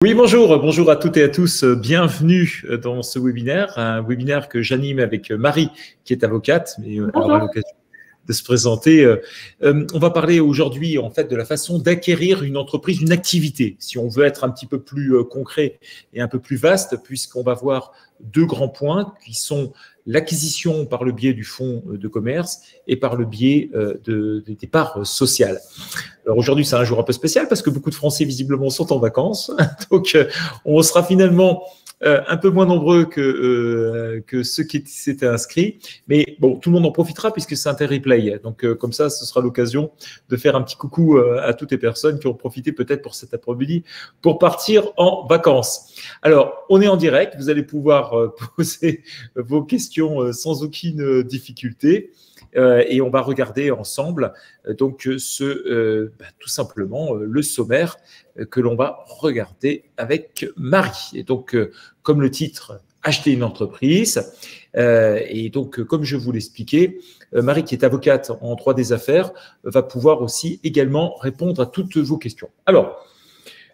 Oui, bonjour à toutes et à tous. Bienvenue dans ce webinaire, un webinaire que j'anime avec Marie, qui est avocate, mais elle aura l'occasion de se présenter. On va parler aujourd'hui en fait de la façon d'acquérir une entreprise, une activité, si on veut être un petit peu plus concret et un peu plus vaste, puisqu'on va voir deux grands points qui sont l'acquisition par le biais du fonds de commerce et par le biais des parts sociales. Alors aujourd'hui, c'est un jour un peu spécial parce que beaucoup de Français visiblement sont en vacances, donc on sera finalement un peu moins nombreux que ceux qui s'étaient inscrits. Mais bon, tout le monde en profitera puisque c'est un replay. Donc comme ça, ce sera l'occasion de faire un petit coucou à toutes les personnes qui ont profité peut-être pour cet après-midi pour partir en vacances. Alors, on est en direct. Vous allez pouvoir poser vos questions sans aucune difficulté. Et on va regarder ensemble donc tout simplement le sommaire que l'on va regarder avec Marie. Et donc, comme le titre, acheter une entreprise. Et donc, comme je vous l'expliquais, Marie, qui est avocate en droit des affaires, va pouvoir aussi également répondre à toutes vos questions. Alors,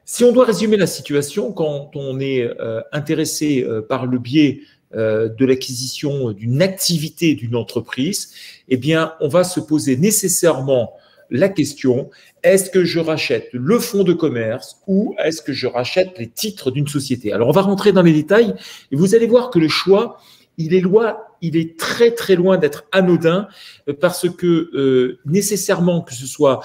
si on doit résumer la situation, quand on est intéressé par le biais de l'acquisition d'une activité d'une entreprise, eh bien, on va se poser nécessairement la question, est-ce que je rachète le fonds de commerce ou est-ce que je rachète les titres d'une société? Alors, on va rentrer dans les détails et vous allez voir que le choix, il est très, très loin d'être anodin parce que nécessairement, que ce soit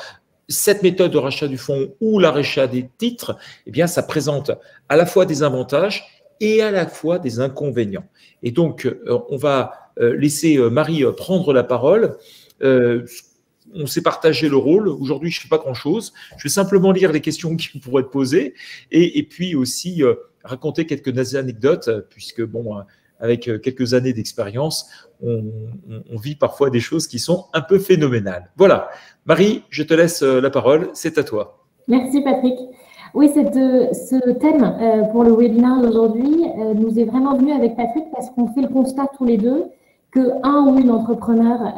cette méthode de rachat du fonds ou la rachat des titres, eh bien, ça présente à la fois des avantages et à la fois des inconvénients. Et donc, on va laisser Marie prendre la parole. On s'est partagé le rôle. Aujourd'hui, je ne fais pas grand-chose. Je vais simplement lire les questions qui pourraient être posées et puis aussi raconter quelques anecdotes, puisque, bon, avec quelques années d'expérience, on vit parfois des choses qui sont un peu phénoménales. Voilà. Marie, je te laisse la parole. C'est à toi. Merci, Patrick. Oui, ce thème pour le webinaire d'aujourd'hui nous est vraiment venu avec Patrick parce qu'on fait le constat tous les deux qu'un ou une entrepreneur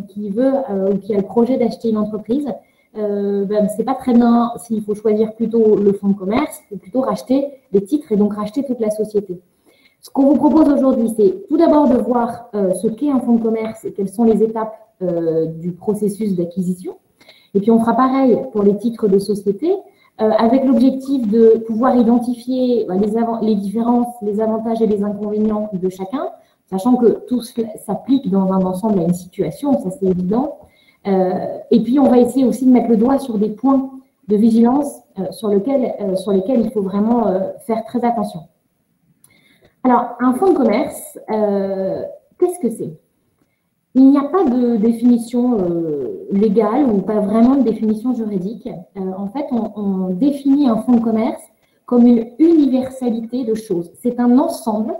qui veut ou qui a le projet d'acheter une entreprise, c'est pas très bien s'il faut choisir plutôt le fonds de commerce ou plutôt racheter les titres et donc racheter toute la société. Ce qu'on vous propose aujourd'hui, c'est tout d'abord de voir ce qu'est un fonds de commerce et quelles sont les étapes du processus d'acquisition. Et puis, on fera pareil pour les titres de société, avec l'objectif de pouvoir identifier les différences, les avantages et les inconvénients de chacun, sachant que tout s'applique dans un ensemble à une situation, ça c'est évident. Et puis, on va essayer aussi de mettre le doigt sur des points de vigilance sur lesquels il faut vraiment faire très attention. Alors, un fonds de commerce, qu'est-ce que c'est? Il n'y a pas de définition légale ou pas vraiment de définition juridique. En fait, on définit un fonds de commerce comme une universalité de choses. C'est un ensemble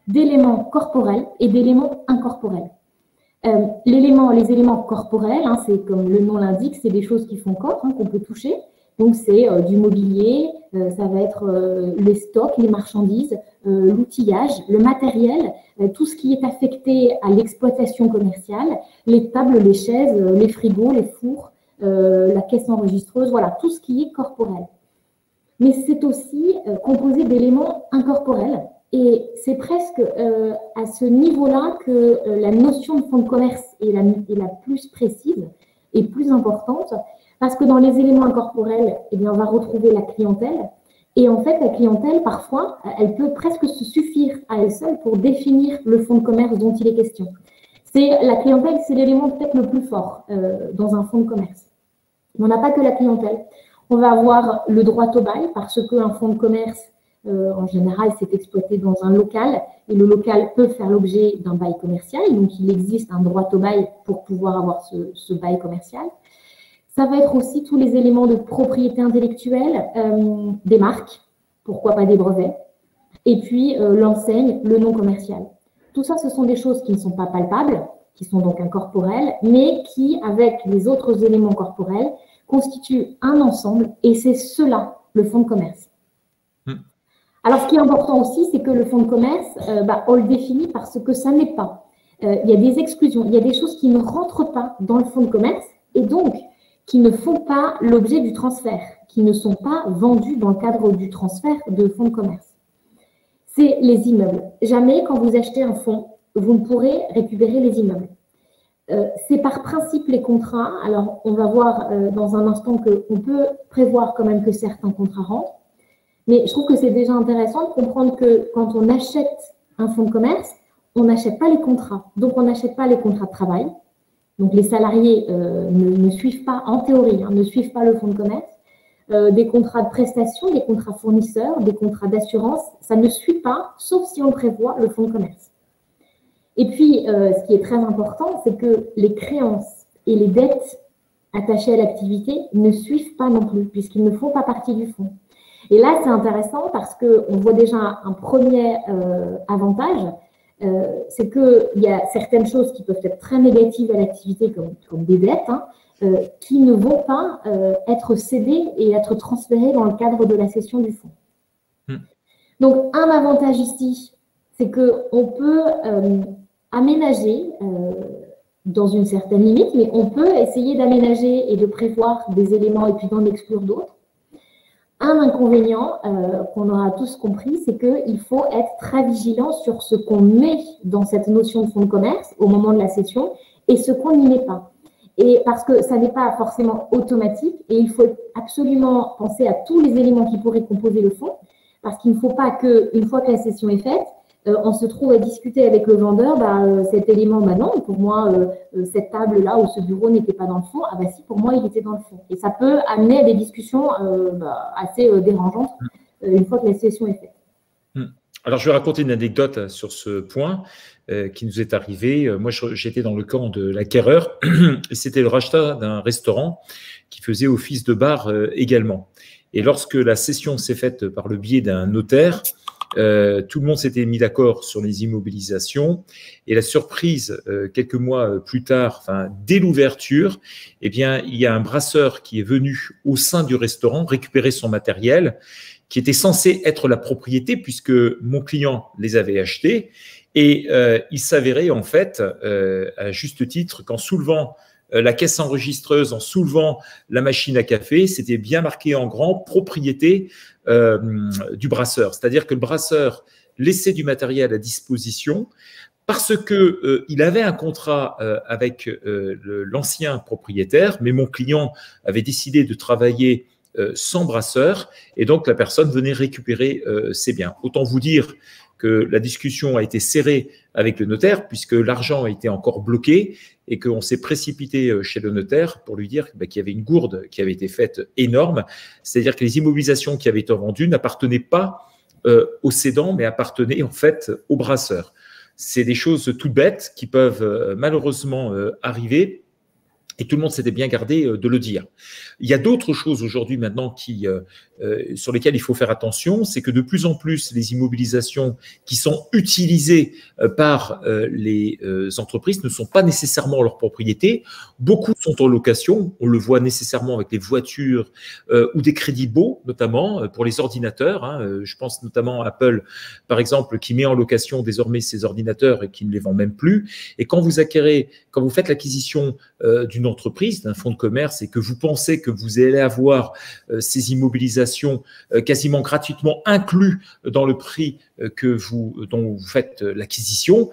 d'éléments corporels et d'éléments incorporels. Les éléments corporels, c'est comme le nom l'indique, c'est des choses qui font corps, qu'on peut toucher. Donc, c'est du mobilier, ça va être les stocks, les marchandises, l'outillage, le matériel, tout ce qui est affecté à l'exploitation commerciale, les tables, les chaises, les frigos, les fours, la caisse enregistreuse, voilà, tout ce qui est corporel. Mais c'est aussi composé d'éléments incorporels et c'est presque à ce niveau-là que la notion de fonds de commerce est la plus précise et plus importante. Parce que dans les éléments incorporels, eh bien, on va retrouver la clientèle. Et en fait, la clientèle, parfois, elle peut presque se suffire à elle seule pour définir le fonds de commerce dont il est question. La clientèle, c'est l'élément peut-être le plus fort dans un fonds de commerce. Mais on n'a pas que la clientèle. On va avoir le droit au bail parce qu'un fonds de commerce, en général, c'est exploité dans un local et le local peut faire l'objet d'un bail commercial. Donc, il existe un droit au bail pour pouvoir avoir ce bail commercial. Ça va être aussi tous les éléments de propriété intellectuelle, des marques, pourquoi pas des brevets, et puis l'enseigne, le nom commercial. Tout ça, ce sont des choses qui ne sont pas palpables, qui sont donc incorporelles, mais qui, avec les autres éléments corporels, constituent un ensemble, et c'est cela, le fonds de commerce. Alors, ce qui est important aussi, c'est que le fonds de commerce, on le définit parce que ça n'est pas. Il y a des exclusions, il y a des choses qui ne rentrent pas dans le fonds de commerce, et donc, qui ne font pas l'objet du transfert, qui ne sont pas vendus dans le cadre du transfert de fonds de commerce. C'est les immeubles. Jamais, quand vous achetez un fonds, vous ne pourrez récupérer les immeubles. C'est par principe les contrats. Alors, on va voir dans un instant qu'on peut prévoir quand même que certains contrats rentrent. Mais je trouve que c'est déjà intéressant de comprendre que quand on achète un fonds de commerce, on n'achète pas les contrats. Donc, on n'achète pas les contrats de travail. Donc, les salariés ne suivent pas, en théorie, ne suivent pas le fonds de commerce. Des contrats de prestation, des contrats fournisseurs, des contrats d'assurance, ça ne suit pas, sauf si on prévoit le fonds de commerce. Et puis, ce qui est très important, c'est que les créances et les dettes attachées à l'activité ne suivent pas non plus, puisqu'ils ne font pas partie du fonds. Et là, c'est intéressant parce qu'on voit déjà un premier avantage, c'est qu'il y a certaines choses qui peuvent être très négatives à l'activité, comme des dettes, qui ne vont pas être cédées et être transférées dans le cadre de la cession du fonds. Donc, un avantage ici, c'est qu'on peut aménager dans une certaine limite, mais on peut essayer d'aménager et de prévoir des éléments et puis d'en exclure d'autres. Un inconvénient qu'on aura tous compris, c'est qu'il faut être très vigilant sur ce qu'on met dans cette notion de fonds de commerce au moment de la cession et ce qu'on n'y met pas. Et parce que ça n'est pas forcément automatique et il faut absolument penser à tous les éléments qui pourraient composer le fonds, parce qu'il ne faut pas qu'une fois que la cession est faite, on se trouve à discuter avec le vendeur, cet élément, non, pour moi, cette table-là ou ce bureau n'était pas dans le fond. Ah si, pour moi, il était dans le fond. Et ça peut amener à des discussions assez dérangeantes une fois que la cession est faite. Alors, je vais raconter une anecdote sur ce point qui nous est arrivé. Moi, j'étais dans le camp de l'acquéreur et c'était le rachat d'un restaurant qui faisait office de bar également. Et lorsque la cession s'est faite par le biais d'un notaire, tout le monde s'était mis d'accord sur les immobilisations et la surprise, quelques mois plus tard, dès l'ouverture, il y a un brasseur qui est venu au sein du restaurant récupérer son matériel qui était censé être la propriété puisque mon client les avait achetés et il s'avérait en fait, à juste titre, qu'en soulevant la caisse enregistreuse, en soulevant la machine à café, c'était bien marqué en grand propriété du brasseur. C'est-à-dire que le brasseur laissait du matériel à disposition parce que il avait un contrat avec l'ancien propriétaire, mais mon client avait décidé de travailler sans brasseur et donc la personne venait récupérer ses biens. Autant vous dire que la discussion a été serrée avec le notaire puisque l'argent était encore bloqué et qu'on s'est précipité chez le notaire pour lui dire qu'il y avait une gourde qui avait été faite énorme. C'est-à-dire que les immobilisations qui avaient été vendues n'appartenaient pas au cédant, mais appartenaient en fait au brasseur. C'est des choses toutes bêtes qui peuvent malheureusement arriver. Et tout le monde s'était bien gardé de le dire. Il y a d'autres choses aujourd'hui maintenant sur lesquelles il faut faire attention, c'est que de plus en plus les immobilisations qui sont utilisées par les entreprises ne sont pas nécessairement leur propriété. Beaucoup sont en location, on le voit nécessairement avec les voitures ou des crédits baux, notamment pour les ordinateurs. Je pense notamment à Apple, par exemple, qui met en location désormais ses ordinateurs et qui ne les vend même plus. Et quand vous faites l'acquisition d'une entreprise, d'un fonds de commerce et que vous pensez que vous allez avoir ces immobilisations quasiment gratuitement inclus dans le prix dont vous faites l'acquisition,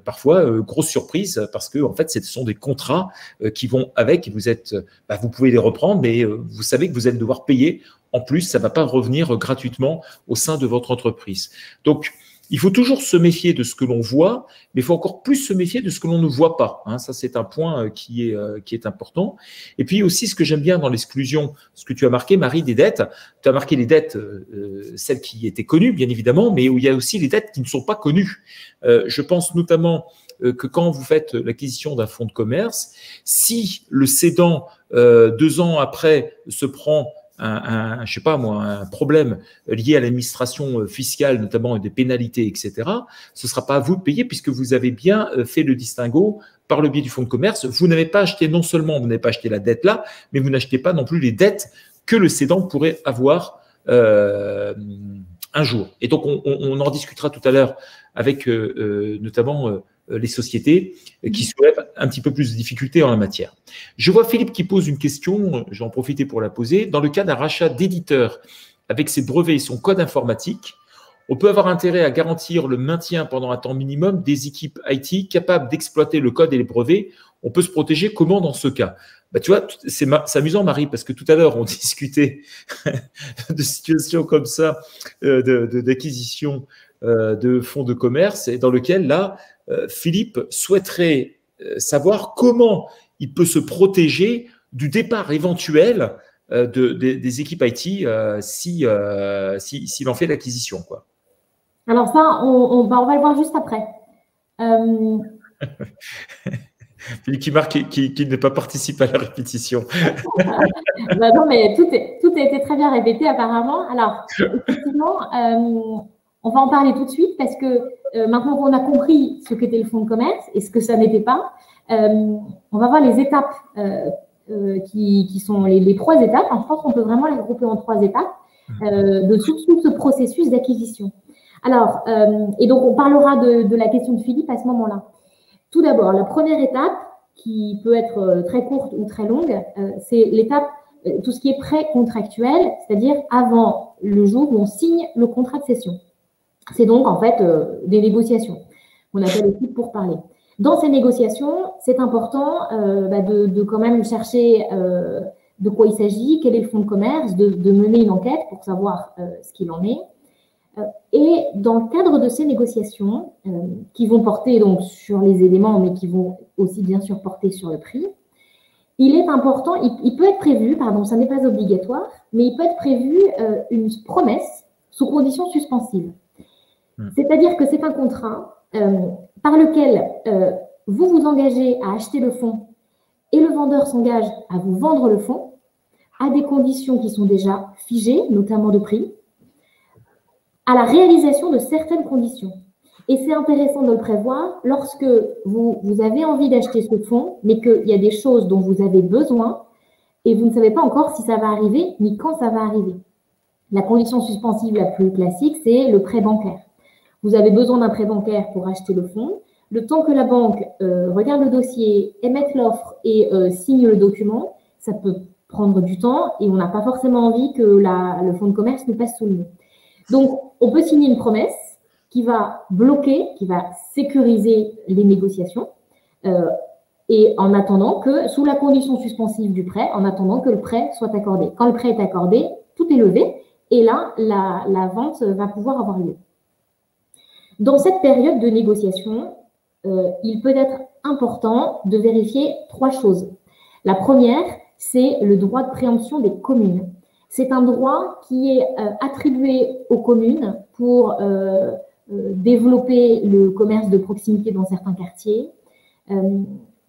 parfois grosse surprise parce que en fait ce sont des contrats qui vont avec et vous pouvez les reprendre mais vous savez que vous allez devoir payer en plus, ça ne va pas revenir gratuitement au sein de votre entreprise. Donc il faut toujours se méfier de ce que l'on voit, mais il faut encore plus se méfier de ce que l'on ne voit pas. Ça, c'est un point qui est important. Et puis aussi, ce que j'aime bien dans l'exclusion, ce que tu as marqué, Marie, des dettes. Tu as marqué les dettes, celles qui étaient connues, bien évidemment, mais où il y a aussi les dettes qui ne sont pas connues. Je pense notamment que quand vous faites l'acquisition d'un fonds de commerce, si le cédant, 2 ans après, se prend un problème lié à l'administration fiscale, notamment des pénalités, etc., ce ne sera pas à vous de payer puisque vous avez bien fait le distinguo par le biais du fonds de commerce. Vous n'avez pas acheté, non seulement vous n'avez pas acheté la dette là, mais vous n'achetez pas non plus les dettes que le cédant pourrait avoir un jour. Et donc, on en discutera tout à l'heure avec notamment les sociétés qui soulèvent un petit peu plus de difficultés en la matière. Je vois Philippe qui pose une question, je vais en profiter pour la poser. Dans le cas d'un rachat d'éditeur avec ses brevets et son code informatique, on peut avoir intérêt à garantir le maintien pendant un temps minimum des équipes IT capables d'exploiter le code et les brevets. On peut se protéger comment dans ce cas? Tu vois, c'est amusant, Marie, parce que tout à l'heure, on discutait de situations comme ça, d'acquisition de fonds de commerce, et dans lequel, là, Philippe souhaiterait savoir comment il peut se protéger du départ éventuel des équipes IT s'il en fait l'acquisition, quoi. Alors ça, on va le voir juste après. Philippe qui marque qu'il n'est pas participé à la répétition. Non, mais tout a été très bien répété apparemment. Alors, effectivement, on va en parler tout de suite parce que maintenant qu'on a compris ce qu'était le fonds de commerce et ce que ça n'était pas, on va voir les étapes qui sont les 3 étapes. Je pense qu'on peut vraiment les regrouper en 3 étapes de tout ce processus d'acquisition. Alors, et donc on parlera de la question de Philippe à ce moment-là. Tout d'abord, la première étape, qui peut être très courte ou très longue, c'est l'étape, tout ce qui est pré-contractuel, c'est-à-dire avant le jour où on signe le contrat de cession. C'est donc en fait des négociations. On appelle l'équipe pour parler. Dans ces négociations, c'est important de quand même chercher de quoi il s'agit, quel est le fonds de commerce, de mener une enquête pour savoir ce qu'il en est. Et dans le cadre de ces négociations, qui vont porter donc sur les éléments, mais qui vont aussi bien sûr porter sur le prix, il est important, il peut être prévu, pardon, ça n'est pas obligatoire, mais il peut être prévu une promesse sous conditions suspensives. C'est-à-dire que c'est un contrat par lequel vous vous engagez à acheter le fonds et le vendeur s'engage à vous vendre le fonds à des conditions qui sont déjà figées, notamment de prix, à la réalisation de certaines conditions. Et c'est intéressant de le prévoir lorsque vous avez envie d'acheter ce fonds, mais qu'il y a des choses dont vous avez besoin et vous ne savez pas encore si ça va arriver ni quand ça va arriver. La condition suspensive la plus classique, c'est le prêt bancaire. Vous avez besoin d'un prêt bancaire pour acheter le fonds. Le temps que la banque regarde le dossier, émette l'offre et signe le document, ça peut prendre du temps et on n'a pas forcément envie que le fonds de commerce nous passe sous le nez. Donc, on peut signer une promesse qui va bloquer, qui va sécuriser les négociations et en attendant que, sous la condition suspensive du prêt, en attendant que le prêt soit accordé. Quand le prêt est accordé, tout est levé et là, la vente va pouvoir avoir lieu. Dans cette période de négociation, il peut être important de vérifier 3 choses. La première, c'est le droit de préemption des communes. C'est un droit qui est attribué aux communes pour développer le commerce de proximité dans certains quartiers.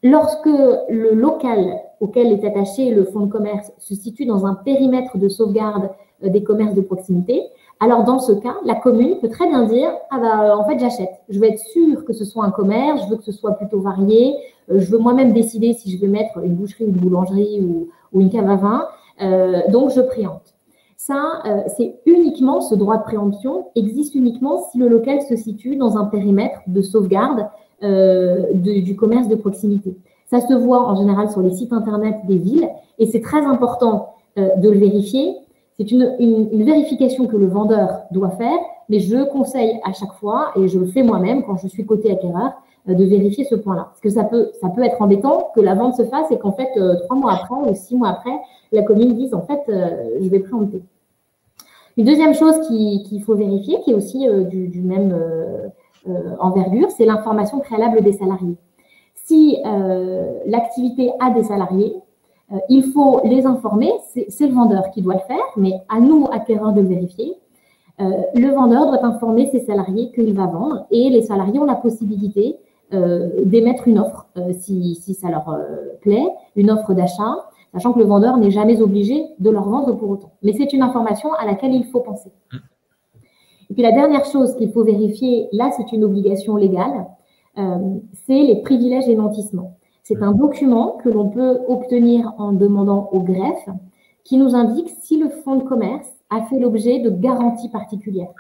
Lorsque le local auquel est attaché le fonds de commerce se situe dans un périmètre de sauvegarde des commerces de proximité, alors dans ce cas, la commune peut très bien dire « Ah bah en fait j'achète, je veux être sûre que ce soit un commerce, je veux que ce soit plutôt varié, je veux moi-même décider si je veux mettre une boucherie, une boulangerie ou une cave à vin. Donc, je préempte. Ça, c'est uniquement, ce droit de préemption existe uniquement si le local se situe dans un périmètre de sauvegarde du commerce de proximité. Ça se voit en général sur les sites internet des villes et c'est très important de le vérifier. C'est une vérification que le vendeur doit faire, mais je conseille à chaque fois, et je le fais moi-même quand je suis côté acquéreur, de vérifier ce point-là. Parce que ça peut être embêtant que la vente se fasse et qu'en fait, 3 mois après ou 6 mois après, la commune dise en fait, je vais préempter. Une deuxième chose qu'il faut vérifier, qui est aussi du même envergure, c'est l'information préalable des salariés. Si l'activité a des salariés, il faut les informer, c'est le vendeur qui doit le faire, mais à nous, acquéreurs, de le vérifier. Le vendeur doit informer ses salariés qu'il va vendre et les salariés ont la possibilité d'émettre une offre si ça leur plaît, une offre d'achat, sachant que le vendeur n'est jamais obligé de leur vendre pour autant. Mais c'est une information à laquelle il faut penser. Et puis la dernière chose qu'il faut vérifier, là c'est une obligation légale, c'est les privilèges et nantissements. C'est un document que l'on peut obtenir en demandant au greffe qui nous indique si le fonds de commerce a fait l'objet de garanties particulières.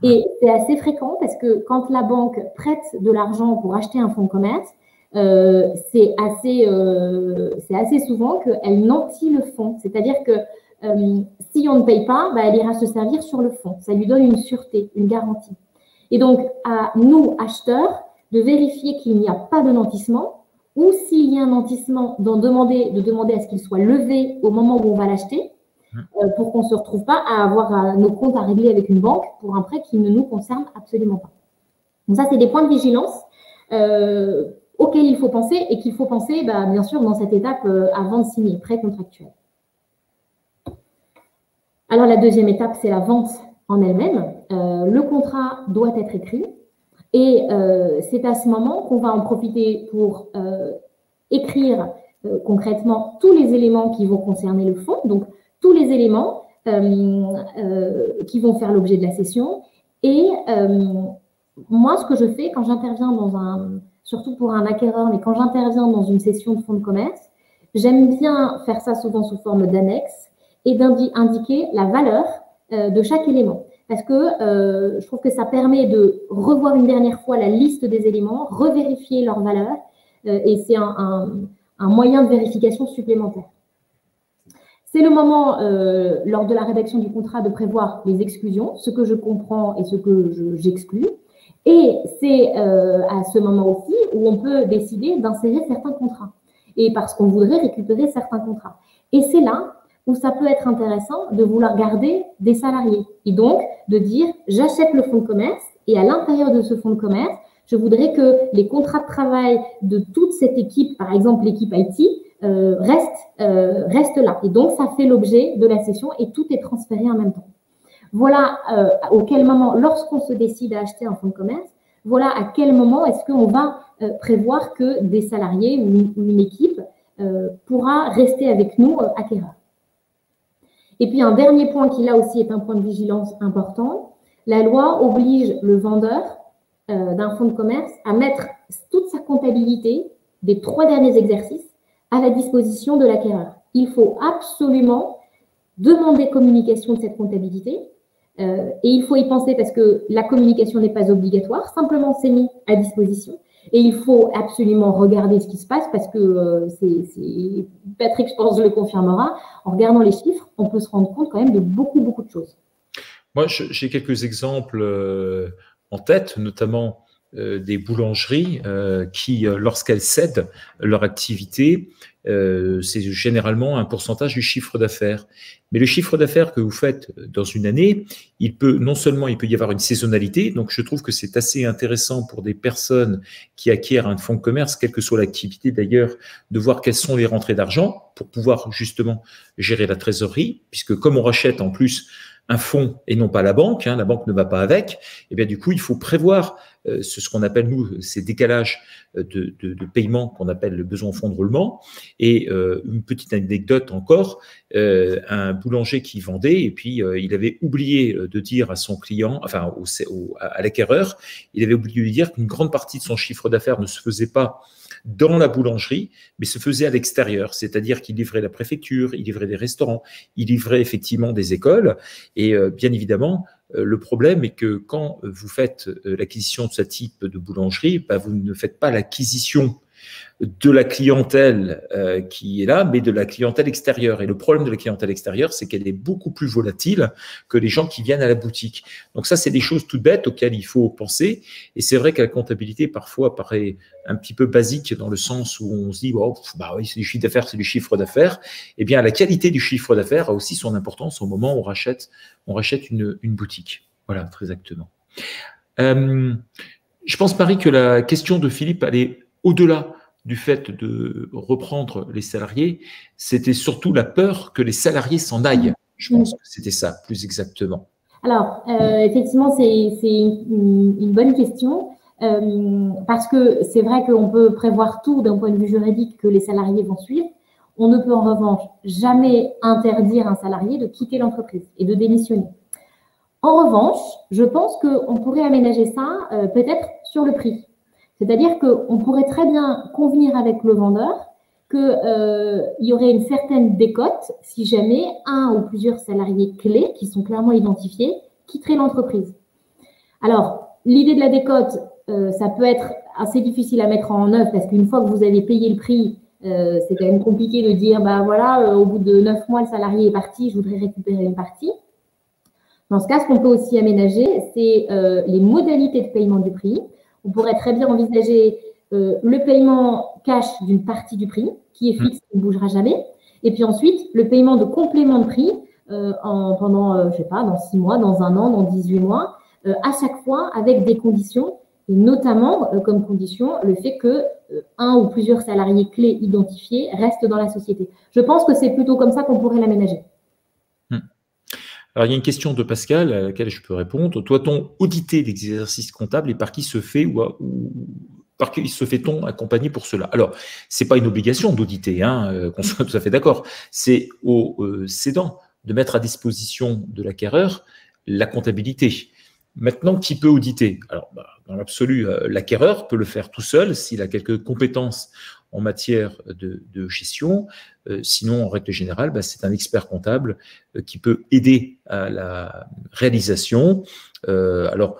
Et c'est assez fréquent parce que quand la banque prête de l'argent pour acheter un fonds de commerce, c'est assez souvent qu'elle nantit le fonds. C'est-à-dire que si on ne paye pas, elle ira se servir sur le fonds. Ça lui donne une sûreté, une garantie. Et donc, à nous, acheteurs, de vérifier qu'il n'y a pas de nantissement, ou s'il y a un nantissement, de demander à ce qu'il soit levé au moment où on va l'acheter, pour qu'on ne se retrouve pas à avoir nos comptes à régler avec une banque pour un prêt qui ne nous concerne absolument pas. Donc ça, c'est des points de vigilance auxquels il faut penser et qu'il faut penser, bien sûr, dans cette étape avant de signer, prêt contractuel. Alors, la deuxième étape, c'est la vente en elle-même. Le contrat doit être écrit et c'est à ce moment qu'on va en profiter pour écrire concrètement tous les éléments qui vont concerner le fonds, donc tous les éléments qui vont faire l'objet de la cession. Et moi, ce que je fais quand j'interviens surtout pour un acquéreur, mais quand j'interviens dans une cession de fonds de commerce, j'aime bien faire ça souvent sous forme d'annexe et d'indiquer la valeur de chaque élément. Parce que je trouve que ça permet de revoir une dernière fois la liste des éléments, revérifier leur valeur, et c'est un moyen de vérification supplémentaire. C'est le moment, lors de la rédaction du contrat, de prévoir les exclusions, ce que je comprends et ce que j'exclus. Et c'est à ce moment aussi où on peut décider d'insérer certains contrats. Et parce qu'on voudrait récupérer certains contrats. Et c'est là où ça peut être intéressant de vouloir garder des salariés. Et donc, de dire, j'achète le fonds de commerce et à l'intérieur de ce fonds de commerce, je voudrais que les contrats de travail de toute cette équipe, par exemple l'équipe IT, restent là. Et donc, ça fait l'objet de la cession et tout est transféré en même temps. Voilà auquel moment, lorsqu'on se décide à acheter un fonds de commerce, voilà à quel moment est-ce qu'on va prévoir que des salariés ou une équipe pourra rester avec nous acquéreurs. Et puis, un dernier point qui, là aussi, est un point de vigilance important. La loi oblige le vendeur d'un fonds de commerce à mettre toute sa comptabilité des 3 derniers exercices à la disposition de l'acquéreur. Il faut absolument demander communication de cette comptabilité et il faut y penser parce que la communication n'est pas obligatoire, simplement c'est mis à disposition. Et il faut absolument regarder ce qui se passe parce que Patrick, je pense, le confirmera. En regardant les chiffres, on peut se rendre compte quand même de beaucoup de choses. Moi, j'ai quelques exemples en tête, notamment des boulangeries qui, lorsqu'elles cèdent leur activité, c'est généralement un pourcentage du chiffre d'affaires. Mais le chiffre d'affaires que vous faites dans une année, non seulement il peut y avoir une saisonnalité, donc je trouve que c'est assez intéressant pour des personnes qui acquièrent un fonds de commerce, quelle que soit l'activité d'ailleurs, de voir quelles sont les rentrées d'argent pour pouvoir justement gérer la trésorerie, puisque comme on rachète en plus un fonds et non pas la banque ne va pas avec, et bien du coup il faut prévoir ce qu'on appelle nous ces décalages de paiement qu'on appelle le besoin en fonds de roulement. Et une petite anecdote encore, un boulanger qui vendait et puis il avait oublié de dire à son client, enfin à l'acquéreur, il avait oublié de lui dire qu'une grande partie de son chiffre d'affaires ne se faisait pas dans la boulangerie, mais se faisait à l'extérieur, c'est-à-dire qu'il livrait la préfecture, il livrait des restaurants, il livrait effectivement des écoles. Et bien évidemment, le problème est que quand vous faites l'acquisition de ce type de boulangerie, vous ne faites pas l'acquisition de la clientèle qui est là, mais de la clientèle extérieure. Et le problème de la clientèle extérieure, c'est qu'elle est beaucoup plus volatile que les gens qui viennent à la boutique. Donc ça, c'est des choses toutes bêtes auxquelles il faut penser. Et c'est vrai que la comptabilité, parfois, paraît un petit peu basique dans le sens où on se dit, oh, oui, c'est du chiffre d'affaires, c'est du chiffre d'affaires. Eh bien, la qualité du chiffre d'affaires a aussi son importance au moment où on rachète une boutique. Voilà, très exactement. Je pense, Marie, que la question de Philippe, elle est au-delà du fait de reprendre les salariés, c'était surtout la peur que les salariés s'en aillent. Je pense que c'était ça, plus exactement. Alors, effectivement, c'est une bonne question, parce que c'est vrai qu'on peut prévoir tout d'un point de vue juridique que les salariés vont suivre. On ne peut en revanche jamais interdire un salarié de quitter l'entreprise et de démissionner. En revanche, je pense qu'on pourrait aménager ça peut-être sur le prix. C'est-à-dire qu'on pourrait très bien convenir avec le vendeur qu'il y aurait une certaine décote si jamais un ou plusieurs salariés clés, qui sont clairement identifiés, quitteraient l'entreprise. Alors, l'idée de la décote, ça peut être assez difficile à mettre en œuvre parce qu'une fois que vous avez payé le prix, c'est quand même compliqué de dire, bah voilà, au bout de 9 mois, le salarié est parti, je voudrais récupérer une partie. Dans ce cas, ce qu'on peut aussi aménager, c'est les modalités de paiement du prix. On pourrait très bien envisager le paiement cash d'une partie du prix, qui est fixe, qui ne bougera jamais. Et puis ensuite, le paiement de complément de prix pendant, je sais pas, dans 6 mois, dans 1 an, dans 18 mois, à chaque fois avec des conditions, et notamment comme condition le fait que un ou plusieurs salariés clés identifiés restent dans la société. Je pense que c'est plutôt comme ça qu'on pourrait l'aménager. Alors, il y a une question de Pascal à laquelle je peux répondre. Doit-on auditer l'exercice comptable et par qui se fait par qui se fait-on accompagner pour cela? Alors, c'est pas une obligation d'auditer, qu'on soit tout à fait d'accord. C'est au cédant de mettre à disposition de l'acquéreur la comptabilité. Maintenant, qui peut auditer? Alors, dans l'absolu, l'acquéreur peut le faire tout seul s'il a quelques compétences en matière de gestion. Sinon, en règle générale, c'est un expert comptable qui peut aider à la réalisation. Alors,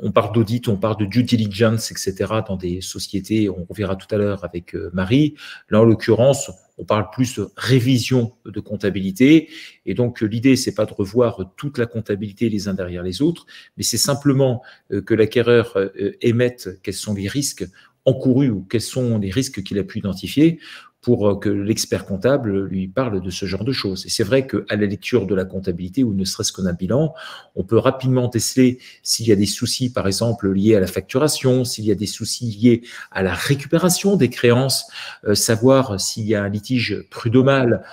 on parle d'audit, on parle de due diligence, etc. dans des sociétés, on verra tout à l'heure avec Marie. Là, en l'occurrence, on parle plus de révision de comptabilité. Et donc, l'idée, c'est pas de revoir toute la comptabilité les uns derrière les autres, mais c'est simplement que l'acquéreur émette quels sont les risques encourus ou quels sont les risques qu'il a pu identifier pour que l'expert comptable lui parle de ce genre de choses. Et c'est vrai qu'à la lecture de la comptabilité, ou ne serait-ce qu'un bilan, on peut rapidement déceler s'il y a des soucis, par exemple, liés à la facturation, s'il y a des soucis liés à la récupération des créances, savoir s'il y a un litige prud'homal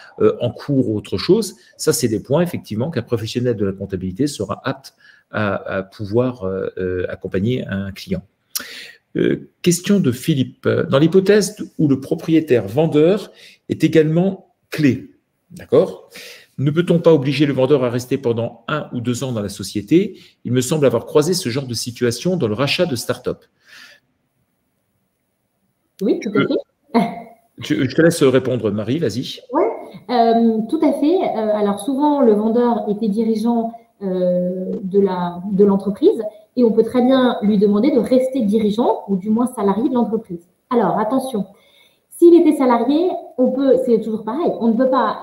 en cours ou autre chose. Ça, c'est des points, effectivement, qu'un professionnel de la comptabilité sera apte à pouvoir accompagner un client. Question de Philippe. Dans l'hypothèse où le propriétaire vendeur est également clé, d'accord? Ne peut-on pas obliger le vendeur à rester pendant 1 ou 2 ans dans la société? Il me semble avoir croisé ce genre de situation dans le rachat de start-up. Oui, tout à fait. Je te laisse répondre, Marie, vas-y. Oui, tout à fait. Alors souvent, le vendeur était dirigeant de l'entreprise et on peut très bien lui demander de rester dirigeant ou du moins salarié de l'entreprise. Alors, attention, s'il était salarié, c'est toujours pareil, on ne peut pas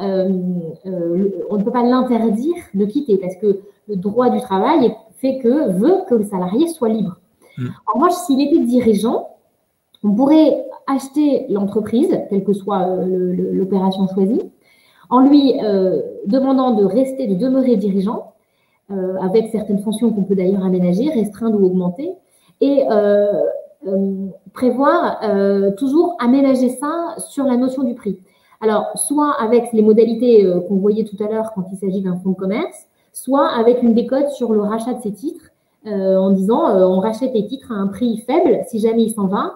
l'interdire de quitter parce que le droit du travail veut que le salarié soit libre. En revanche, s'il était dirigeant, on pourrait acheter l'entreprise, quelle que soit l'opération choisie, en lui demandant de demeurer dirigeant, avec certaines fonctions qu'on peut d'ailleurs aménager, restreindre ou augmenter, et prévoir toujours aménager ça sur la notion du prix. Alors, soit avec les modalités qu'on voyait tout à l'heure quand il s'agit d'un fonds de commerce, soit avec une décote sur le rachat de ces titres, en disant on rachète les titres à un prix faible si jamais il s'en va,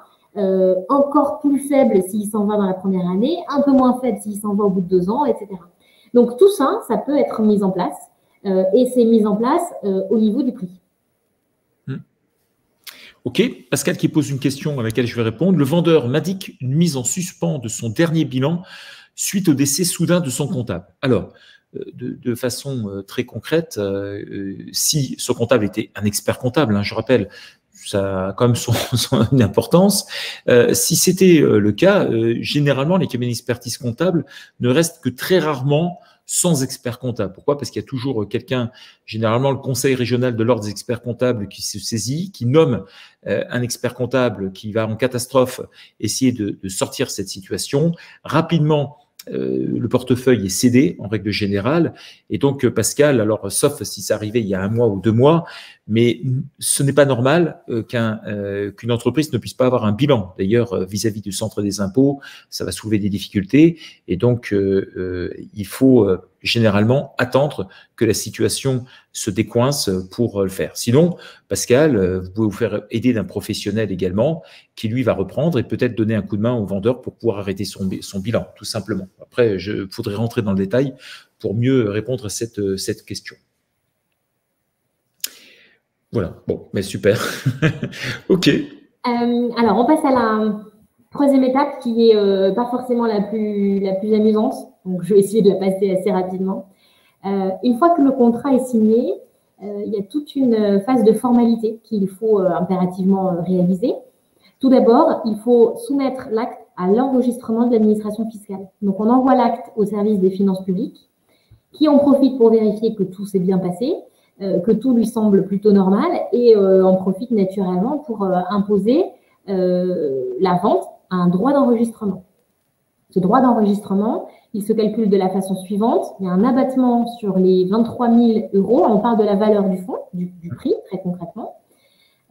encore plus faible s'il s'en va dans la première année, un peu moins faible s'il s'en va au bout de 2 ans, etc. Donc, tout ça, ça peut être mis en place. Et c'est mis en place au niveau du prix. Ok, Pascal qui pose une question à laquelle je vais répondre. Le vendeur m'indique une mise en suspens de son dernier bilan suite au décès soudain de son comptable. Alors, de façon très concrète, si ce comptable était un expert comptable, je rappelle, ça a quand même son importance. Si c'était le cas, généralement, les cabinets d'expertise comptable ne restent que très rarement sans expert comptable. Pourquoi? Parce qu'il y a toujours quelqu'un, généralement le conseil régional de l'ordre des experts comptables qui se saisit, qui nomme un expert comptable qui va en catastrophe essayer de sortir cette situation. Rapidement, le portefeuille est cédé en règle générale. Et donc, Pascal, alors sauf si c'est arrivé il y a 1 mois ou 2 mois, mais ce n'est pas normal qu'une entreprise ne puisse pas avoir un bilan. D'ailleurs, vis-à-vis du centre des impôts, ça va soulever des difficultés. Et donc, il faut généralement attendre que la situation se décoince pour le faire. Sinon, Pascal, vous pouvez vous faire aider d'un professionnel également qui, lui, va reprendre et peut-être donner un coup de main au vendeur pour pouvoir arrêter son bilan, tout simplement. Après, il faudrait rentrer dans le détail pour mieux répondre à cette question. Voilà, bon, mais super. Ok. Alors, on passe à la 3e étape qui est pas forcément la plus amusante. Donc, je vais essayer de la passer assez rapidement. Une fois que le contrat est signé, il y a toute une phase de formalité qu'il faut impérativement réaliser. Tout d'abord, il faut soumettre l'acte à l'enregistrement de l'administration fiscale. Donc, on envoie l'acte au service des finances publiques, qui en profite pour vérifier que tout s'est bien passé, que tout lui semble plutôt normal, et en profite naturellement pour imposer la vente à un droit d'enregistrement. Ce droit d'enregistrement, il se calcule de la façon suivante. Il y a un abattement sur les 23 000 €. On parle de la valeur du fonds, du prix, très concrètement.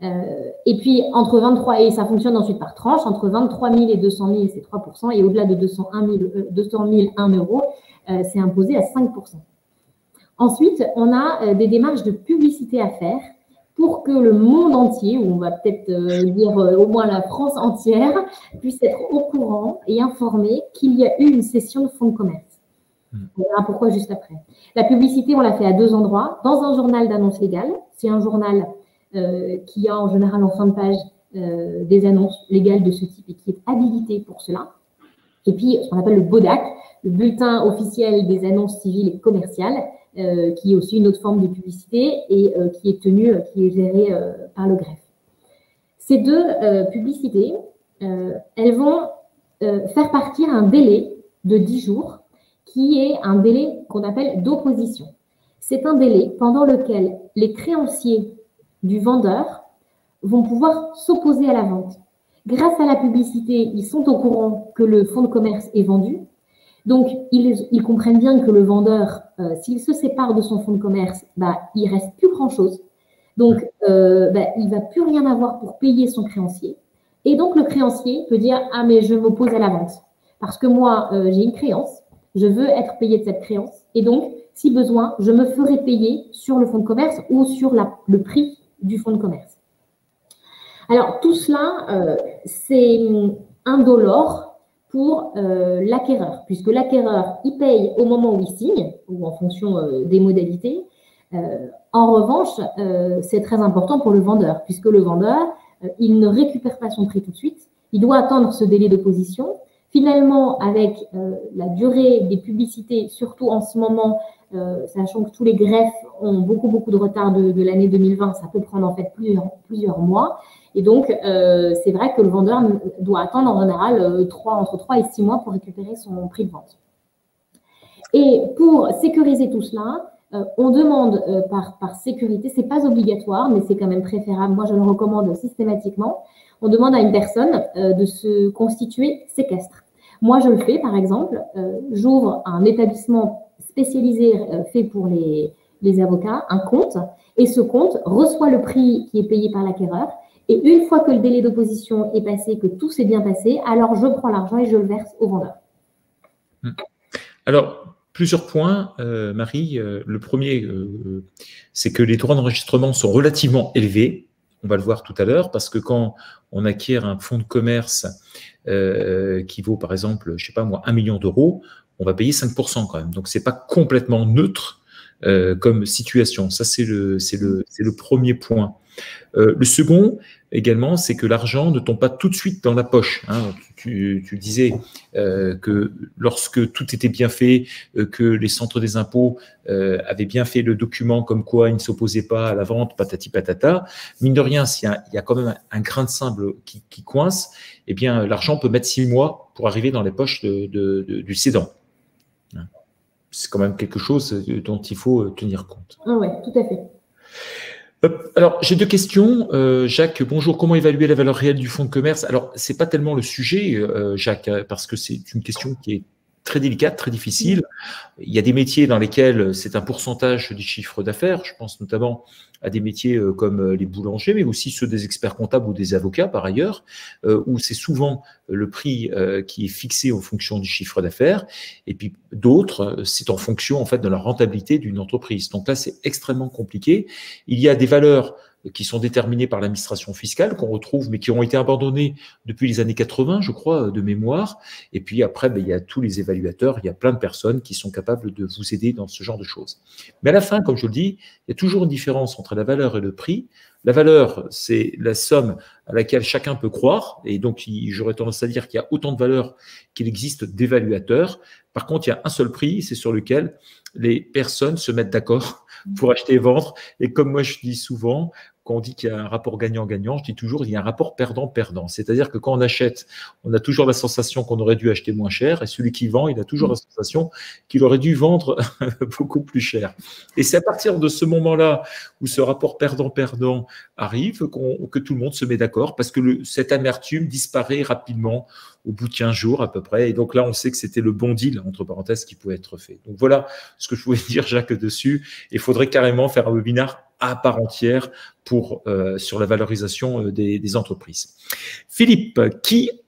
Et puis, entre 23, et ça fonctionne ensuite par tranche, entre 23 000 et 200 000, c'est 3%, et au-delà de 201 €, c'est imposé à 5%. Ensuite, on a des démarches de publicité à faire pour que le monde entier, ou on va peut-être dire au moins la France entière, puisse être au courant et informé qu'il y a eu une session de fonds de commerce. On verra pourquoi juste après. La publicité, on l'a fait à 2 endroits. Dans un journal d'annonces légales, c'est un journal qui a en général en fin de page des annonces légales de ce type et qui est habilité pour cela. Et puis, ce qu'on appelle le BODAC, le bulletin officiel des annonces civiles et commerciales, qui est aussi une autre forme de publicité et qui est gérée par le greffe. Ces deux publicités, elles vont faire partir un délai de 10 jours qui est un délai qu'on appelle d'opposition. C'est un délai pendant lequel les créanciers du vendeur vont pouvoir s'opposer à la vente. Grâce à la publicité, ils sont au courant que le fonds de commerce est vendu. Donc, ils comprennent bien que le vendeur, s'il se sépare de son fonds de commerce, il ne reste plus grand-chose. Donc, il ne va plus rien avoir pour payer son créancier. Et donc, le créancier peut dire « Ah, mais je m'oppose à la vente. Parce que moi, j'ai une créance, je veux être payé de cette créance. Et donc, si besoin, je me ferai payer sur le fonds de commerce ou sur le prix du fonds de commerce. » Alors, tout cela, c'est indolore pour l'acquéreur, puisque l'acquéreur, il paye au moment où il signe, ou en fonction des modalités. En revanche, c'est très important pour le vendeur, puisque le vendeur, il ne récupère pas son prix tout de suite, il doit attendre ce délai d'opposition. Finalement, avec la durée des publicités, surtout en ce moment, sachant que tous les greffes ont beaucoup de retard de l'année 2020, ça peut prendre en fait plusieurs mois. Et donc, c'est vrai que le vendeur doit attendre en général entre 3 et 6 mois pour récupérer son prix de vente. Et pour sécuriser tout cela, on demande par sécurité, ce n'est pas obligatoire, mais c'est quand même préférable, moi je le recommande systématiquement, on demande à une personne de se constituer séquestre. Moi je le fais par exemple, j'ouvre un établissement spécialisé fait pour les avocats, un compte, et ce compte reçoit le prix qui est payé par l'acquéreur. Et une fois que le délai d'opposition est passé, que tout s'est bien passé, alors je prends l'argent et je le verse au vendeur. Alors, plusieurs points, Marie. Le premier, c'est que les droits d'enregistrement sont relativement élevés. On va le voir tout à l'heure, parce que quand on acquiert un fonds de commerce qui vaut, par exemple, je ne sais pas moi, 1 million d'euros, on va payer 5% quand même. Donc, ce n'est pas complètement neutre comme situation. Ça, c'est le premier point. Le second, également, c'est que l'argent ne tombe pas tout de suite dans la poche. Hein. Tu disais que lorsque tout était bien fait, que les centres des impôts avaient bien fait le document comme quoi ils ne s'opposaient pas à la vente, patati patata, mine de rien, s'il y a quand même un grain de sable qui coince, eh bien, l'argent peut mettre 6 mois pour arriver dans les poches du cédant. C'est quand même quelque chose dont il faut tenir compte. Oui, tout à fait. Alors, j'ai 2 questions. Jacques, bonjour. Comment évaluer la valeur réelle du fonds de commerce? Alors, ce n'est pas tellement le sujet, Jacques, parce que c'est une question qui est très délicate, très difficile. Il y a des métiers dans lesquels c'est un pourcentage du chiffre d'affaires. Je pense notamment à des métiers comme les boulangers, mais aussi ceux des experts comptables ou des avocats, par ailleurs, où c'est souvent le prix qui est fixé en fonction du chiffre d'affaires. Et puis d'autres, c'est en fonction en fait de la rentabilité d'une entreprise. Donc là, c'est extrêmement compliqué. Il y a des valeurs qui sont déterminées par l'administration fiscale, qu'on retrouve, mais qui ont été abandonnées depuis les années 80, je crois, de mémoire. Et puis après, il y a tous les évaluateurs, il y a plein de personnes qui sont capables de vous aider dans ce genre de choses. Mais à la fin, comme je le dis, il y a toujours une différence entre la valeur et le prix. La valeur, c'est la somme à laquelle chacun peut croire. Et donc, j'aurais tendance à dire qu'il y a autant de valeurs qu'il existe d'évaluateurs. Par contre, il y a un seul prix, c'est sur lequel les personnes se mettent d'accord pour acheter et vendre. Et comme moi, je dis souvent, quand on dit qu'il y a un rapport gagnant-gagnant, je dis toujours il y a un rapport perdant-perdant. C'est-à-dire que quand on achète, on a toujours la sensation qu'on aurait dû acheter moins cher et celui qui vend, il a toujours la sensation qu'il aurait dû vendre beaucoup plus cher. Et c'est à partir de ce moment-là où ce rapport perdant-perdant arrive que tout le monde se met d'accord parce que cette amertume disparaît rapidement au bout de 15 jours à peu près. Et donc là, on sait que c'était le bon deal, entre parenthèses, qui pouvait être fait. Donc voilà ce que je pouvais dire, Jacques, dessus. Il faudrait carrément faire un webinaire à part entière sur la valorisation des entreprises. Philippe,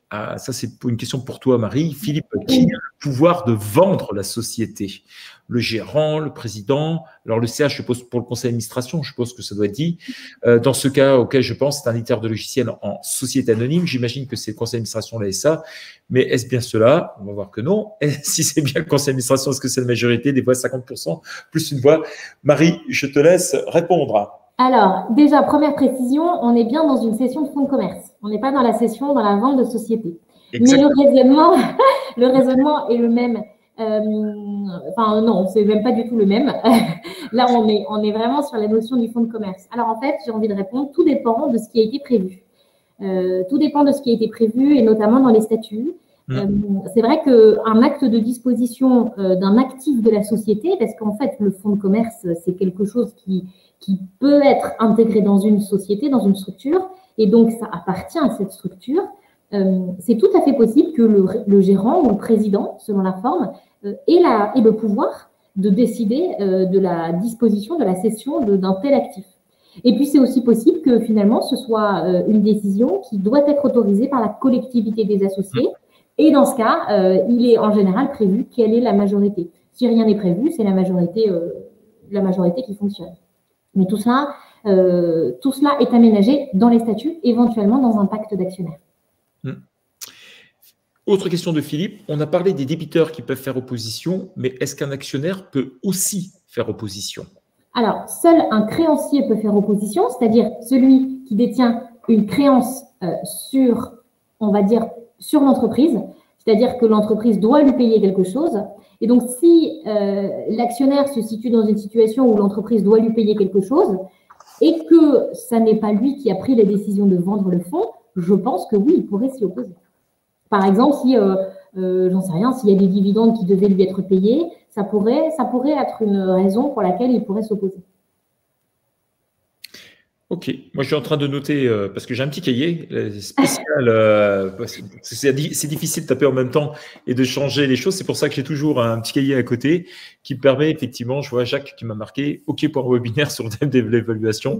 ça c'est une question pour toi, Marie. Philippe, qui a le pouvoir de vendre la société? Le gérant, le président? Alors le CA, je suppose pour le conseil d'administration, je suppose que ça doit être dit. Dans ce cas auquel je pense, c'est un éditeur de logiciel en société anonyme. J'imagine que c'est le conseil d'administration, la SA. Mais est-ce bien cela? On va voir que non. Et si c'est bien le conseil d'administration, est-ce que c'est la majorité? Des fois 50% plus une voix. Marie, je te laisse répondre. Alors, déjà, première précision, on est bien dans une session de fonds de commerce. On n'est pas dans la session, dans la vente de société. Exactement. Mais le raisonnement est le même. Enfin, non, c'est même pas du tout le même. Là, on est vraiment sur la notion du fonds de commerce. Alors, en fait, j'ai envie de répondre, tout dépend de ce qui a été prévu. Tout dépend de ce qui a été prévu, et notamment dans les statuts. C'est vrai qu'un acte de disposition d'un actif de la société, parce qu'en fait, le fonds de commerce, c'est quelque chose qui peut être intégré dans une société, dans une structure, et donc ça appartient à cette structure. C'est tout à fait possible que le gérant ou le président, selon la forme, ait le pouvoir de décider de la disposition, de la cession d'un tel actif. Et puis, c'est aussi possible que finalement, ce soit une décision qui doit être autorisée par la collectivité des associés. Et dans ce cas, il est en général prévu quelle est la majorité. Si rien n'est prévu, c'est la majorité qui fonctionne. Mais tout cela est aménagé dans les statuts, éventuellement dans un pacte d'actionnaires. Autre question de Philippe. On a parlé des débiteurs qui peuvent faire opposition, mais est-ce qu'un actionnaire peut aussi faire opposition? Alors, seul un créancier peut faire opposition, c'est-à-dire celui qui détient une créance sur, on va dire, sur l'entreprise, c'est-à-dire que l'entreprise doit lui payer quelque chose. Et donc, si l'actionnaire se situe dans une situation où l'entreprise doit lui payer quelque chose et que ça n'est pas lui qui a pris la décision de vendre le fonds, je pense que oui, il pourrait s'y opposer. Par exemple, si, j'en sais rien, s'il y a des dividendes qui devaient lui être payés, ça pourrait être une raison pour laquelle il pourrait s'opposer. Ok, moi je suis en train de noter, parce que j'ai un petit cahier spécial, c'est difficile de taper en même temps et de changer les choses, c'est pour ça que j'ai toujours un petit cahier à côté qui me permet effectivement, je vois Jacques qui m'a marqué, ok pour un webinaire sur le thème de l'évaluation.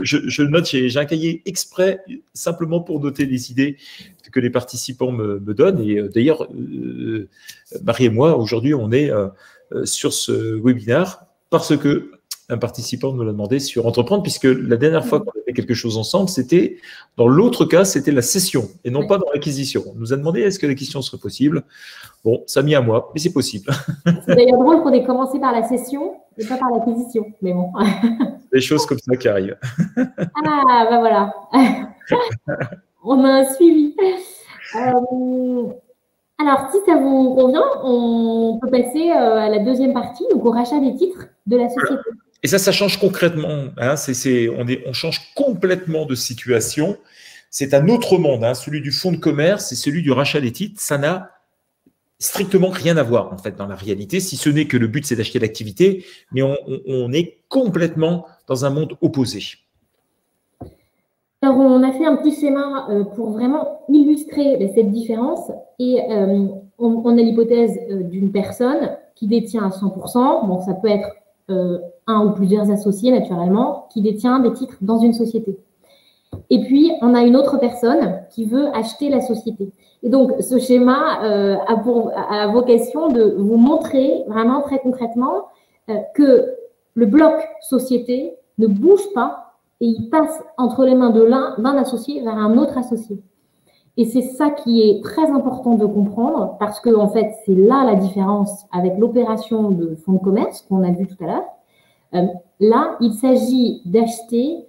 Je note, j'ai un cahier exprès simplement pour noter les idées que les participants me donnent, et d'ailleurs, Marie et moi, aujourd'hui, on est sur ce webinaire parce que un participant nous l'a demandé sur Entreprendre, puisque la dernière fois qu'on a fait quelque chose ensemble, c'était, dans l'autre cas, c'était la cession et non pas dans l'acquisition. On nous a demandé est-ce que l'acquisition serait possible. Bon, ça a mis un mois, mais c'est possible. C'est d'ailleurs drôle qu'on ait commencé par la cession et pas par l'acquisition, mais bon. Des choses comme ça qui arrivent. Ah, ben voilà. On a un suivi. Alors, si ça vous convient, on peut passer à la deuxième partie, donc au rachat des titres de la société. Voilà. Et ça change concrètement. Hein, on change complètement de situation. C'est un autre monde, hein, celui du fonds de commerce et celui du rachat des titres. Ça n'a strictement rien à voir, en fait, dans la réalité, si ce n'est que le but, c'est d'acheter l'activité, mais on est complètement dans un monde opposé. Alors, on a fait un petit schéma pour vraiment illustrer cette différence et on a l'hypothèse d'une personne qui détient à 100%, bon, ça peut être un ou plusieurs associés naturellement, qui détient des titres dans une société. Et puis, on a une autre personne qui veut acheter la société. Et donc, ce schéma a vocation de vous montrer vraiment très concrètement que le bloc société ne bouge pas et il passe entre les mains d'un associé vers un autre associé. Et c'est ça qui est très important de comprendre parce que, en fait, c'est là la différence avec l'opération de fonds de commerce qu'on a vu tout à l'heure. Là, il s'agit d'acheter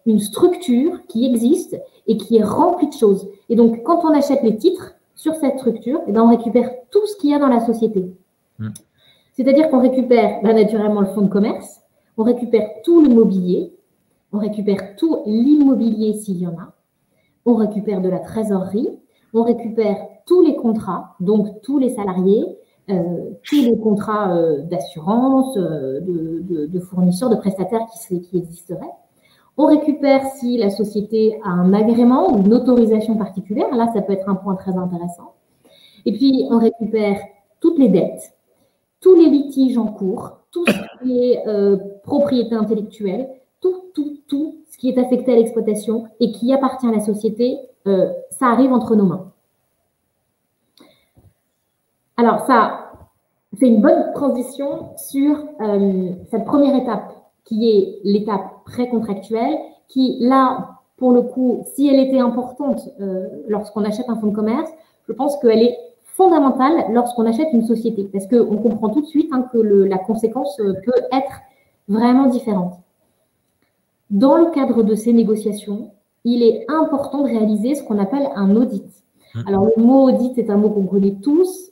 une structure qui existe et qui est remplie de choses. Et donc, quand on achète les titres sur cette structure, eh bien, on récupère tout ce qu'il y a dans la société. C'est-à-dire qu'on récupère naturellement le fonds de commerce, On récupère tout le mobilier, on récupère tout l'immobilier s'il y en a, on récupère de la trésorerie, on récupère tous les contrats, donc tous les salariés, tous les contrats d'assurance, de fournisseurs, de prestataires qui existeraient. On récupère si la société a un agrément ou une autorisation particulière. Là, ça peut être un point très intéressant. Et puis, on récupère toutes les dettes, tous les litiges en cours, tout ce qui est propriété intellectuelle, tout ce qui est affecté à l'exploitation et qui appartient à la société, ça arrive entre nos mains. Alors, ça, c'est une bonne transition sur cette première étape, qui est l'étape pré-contractuelle, qui, là, pour le coup, si elle était importante lorsqu'on achète un fonds de commerce, je pense qu'elle est fondamentale lorsqu'on achète une société, parce qu'on comprend tout de suite que la conséquence peut être vraiment différente. Dans le cadre de ces négociations, il est important de réaliser ce qu'on appelle un audit. Alors, le mot audit est un mot qu'on connaît tous,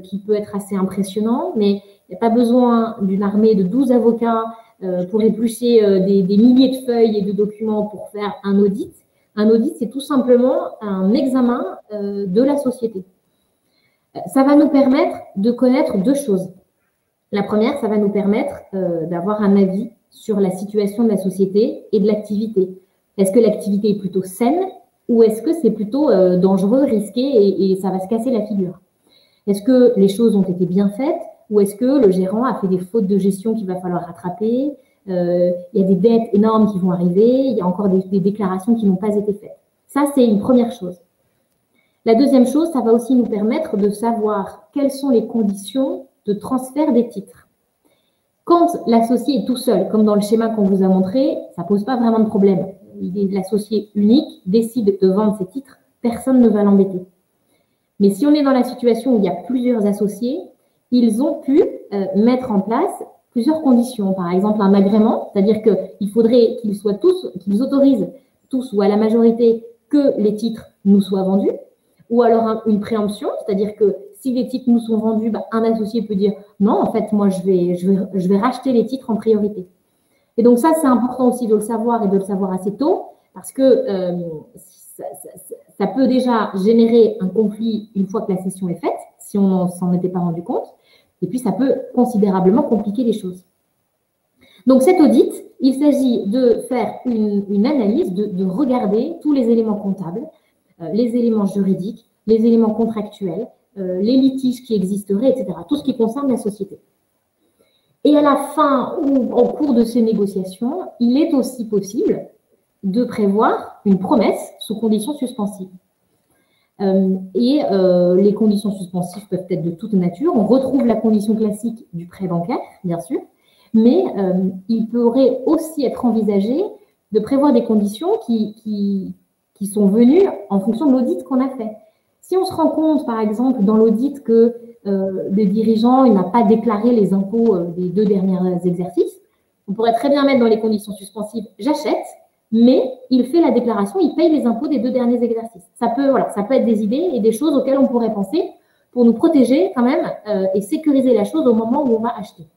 qui peut être assez impressionnant, mais il n'y a pas besoin d'une armée de 12 avocats pour éplucher des milliers de feuilles et de documents pour faire un audit. Un audit, c'est tout simplement un examen de la société. Ça va nous permettre de connaître deux choses. La première, ça va nous permettre d'avoir un avis sur la situation de la société et de l'activité. Est-ce que l'activité est plutôt saine ou est-ce que c'est plutôt dangereux, risqué et ça va se casser la figure? Est-ce que les choses ont été bien faites ou est-ce que le gérant a fait des fautes de gestion qu'il va falloir rattraper? Il y a des dettes énormes qui vont arriver, il y a encore des déclarations qui n'ont pas été faites. Ça, c'est une première chose. La deuxième chose, ça va aussi nous permettre de savoir quelles sont les conditions de transfert des titres. Quand l'associé est tout seul, comme dans le schéma qu'on vous a montré, ça ne pose pas vraiment de problème. L'associé unique décide de vendre ses titres, personne ne va l'embêter. Mais si on est dans la situation où il y a plusieurs associés, ils ont pu mettre en place plusieurs conditions. Par exemple, un agrément, c'est-à-dire qu'il faudrait qu'ils autorisent tous ou à la majorité que les titres nous soient vendus, ou alors une préemption, c'est-à-dire que si les titres nous sont vendus, un associé peut dire non, en fait, moi, je vais racheter les titres en priorité. Et donc ça, c'est important aussi de le savoir et de le savoir assez tôt, parce que ça peut déjà générer un conflit une fois que la cession est faite, si on ne s'en était pas rendu compte, et puis ça peut considérablement compliquer les choses. Donc cet audit, il s'agit de faire une analyse, de regarder tous les éléments comptables, les éléments juridiques, les éléments contractuels, les litiges qui existeraient, etc. Tout ce qui concerne la société. Et à la fin ou en cours de ces négociations, il est aussi possible de prévoir une promesse sous conditions suspensives. Les conditions suspensives peuvent être de toute nature. On retrouve la condition classique du prêt bancaire, bien sûr, mais il pourrait aussi être envisagé de prévoir des conditions qui sont venues en fonction de l'audit qu'on a fait. Si on se rend compte, par exemple, dans l'audit que le dirigeant n'a pas déclaré les impôts des 2 derniers exercices, on pourrait très bien mettre dans les conditions suspensives « j'achète », mais il fait la déclaration, il paye les impôts des 2 derniers exercices. Ça peut être des idées et des choses auxquelles on pourrait penser pour nous protéger quand même et sécuriser la chose au moment où on va acheter.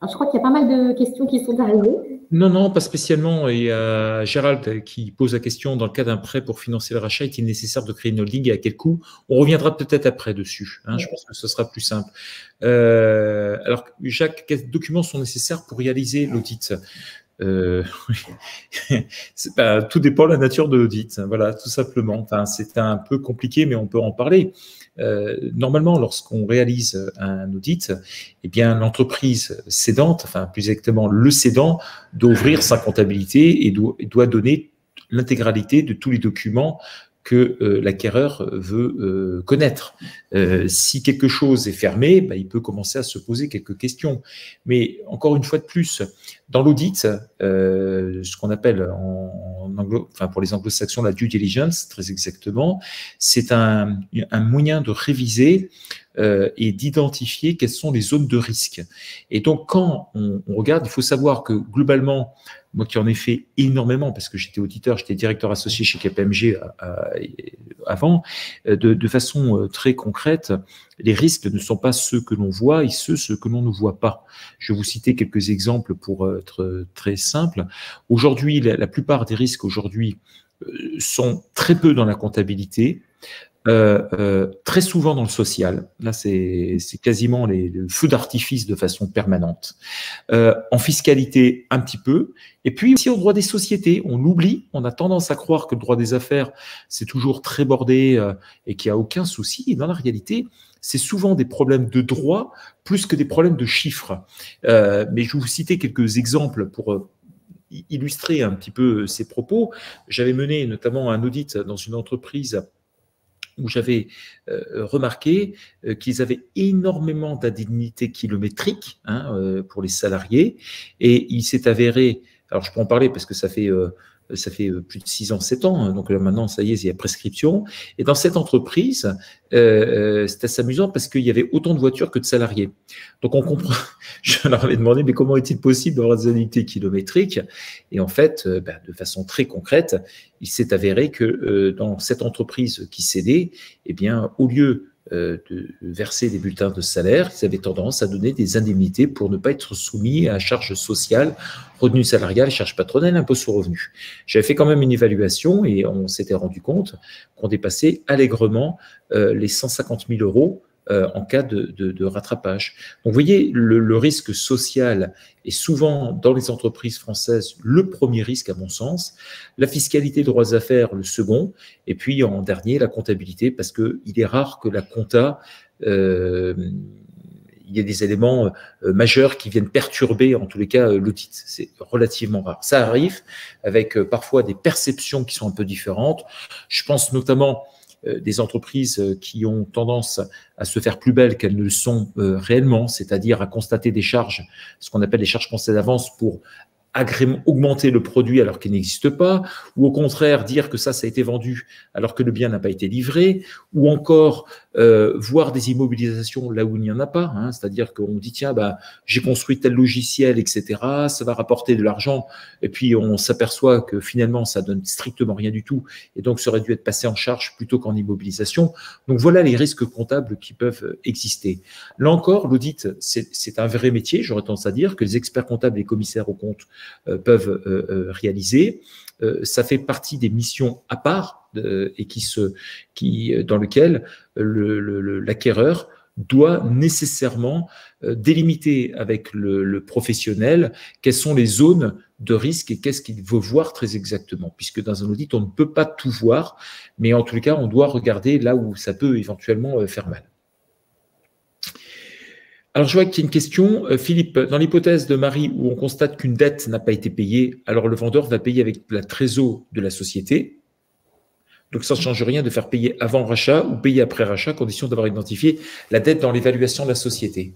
Alors, je crois qu'il y a pas mal de questions qui sont arrivées. Non, pas spécialement. Et Gérald qui pose la question, dans le cas d'un prêt pour financer le rachat, est-il nécessaire de créer une holding et à quel coût? On reviendra peut-être après dessus. Je pense que ce sera plus simple. Alors, Jacques, quels documents sont nécessaires pour réaliser l'audit? Tout dépend de la nature de l'audit, voilà, tout simplement. C'est un peu compliqué, mais on peut en parler. Normalement, lorsqu'on réalise un audit, eh bien, l'entreprise cédante, plus exactement le cédant, doit ouvrir sa comptabilité et doit donner l'intégralité de tous les documents que l'acquéreur veut connaître. Si quelque chose est fermé, il peut commencer à se poser quelques questions. Mais encore une fois de plus, dans l'audit, ce qu'on appelle pour les anglo-saxons la due diligence, très exactement, c'est un moyen de réviser et d'identifier quelles sont les zones de risque. Et donc, quand on regarde, il faut savoir que globalement, moi qui en ai fait énormément, parce que j'étais auditeur, j'étais directeur associé chez KPMG avant, de façon très concrète, les risques ne sont pas ceux que l'on voit et ceux que l'on ne voit pas. Je vais vous citer quelques exemples pour être très simple. Aujourd'hui, la plupart des risques aujourd'hui sont très peu dans la comptabilité, très souvent dans le social. Là, c'est quasiment le feu d'artifice de façon permanente. En fiscalité, un petit peu. Et puis aussi au droit des sociétés, on l'oublie. On a tendance à croire que le droit des affaires, c'est toujours très bordé et qu'il n'y a aucun souci. Et dans la réalité, c'est souvent des problèmes de droit plus que des problèmes de chiffres. Mais je vais vous citer quelques exemples pour illustrer un petit peu ces propos. J'avais mené notamment un audit dans une entreprise où j'avais remarqué qu'ils avaient énormément d'indemnités kilométriques pour les salariés, et il s'est avéré, alors je peux en parler parce que ça fait plus de 6 ans, 7 ans, donc là maintenant, ça y est, il y a prescription. Et dans cette entreprise, c'était assez amusant parce qu'il y avait autant de voitures que de salariés. Donc on comprend, je leur avais demandé, mais comment est-il possible d'avoir des indemnités kilométriques? Et en fait, de façon très concrète, il s'est avéré que dans cette entreprise qui cédait, eh bien, au lieu de verser des bulletins de salaire, ils avaient tendance à donner des indemnités pour ne pas être soumis à charges sociales, revenus salariales, charges patronales, impôts sur revenus. J'avais fait quand même une évaluation et on s'était rendu compte qu'on dépassait allègrement les 150 000 euros en cas de rattrapage. Donc, vous voyez, le risque social est souvent, dans les entreprises françaises, le premier risque, à mon sens. La fiscalité, droits des affaires, le second. Et puis, en dernier, la comptabilité, parce qu'il est rare que la compta, il y ait des éléments majeurs qui viennent perturber, en tous les cas, l'audit. C'est relativement rare. Ça arrive avec parfois des perceptions qui sont un peu différentes. Je pense notamment des entreprises qui ont tendance à se faire plus belles qu'elles ne le sont réellement, c'est-à-dire à constater des charges, ce qu'on appelle des charges constatées d'avance pour augmenter le produit alors qu'il n'existe pas, ou au contraire dire que ça a été vendu alors que le bien n'a pas été livré, ou encore voir des immobilisations là où il n'y en a pas, c'est-à-dire qu'on dit tiens, j'ai construit tel logiciel, etc., ça va rapporter de l'argent, et puis on s'aperçoit que finalement ça donne strictement rien du tout, et donc ça aurait dû être passé en charge plutôt qu'en immobilisation. Donc voilà les risques comptables qui peuvent exister. Là encore, l'audit, c'est un vrai métier, j'aurais tendance à dire, que les experts comptables et les commissaires aux comptes peuvent réaliser. Ça fait partie des missions à part et dans lequel l'acquéreur doit nécessairement délimiter avec le professionnel quelles sont les zones de risque et qu'est-ce qu'il veut voir très exactement. Puisque dans un audit, on ne peut pas tout voir, mais en tous les cas, on doit regarder là où ça peut éventuellement faire mal. Alors, je vois qu'il y a une question. Philippe, dans l'hypothèse de Marie où on constate qu'une dette n'a pas été payée, alors le vendeur va payer avec la trésor de la société. Donc, ça ne change rien de faire payer avant rachat ou payer après rachat, à condition d'avoir identifié la dette dans l'évaluation de la société.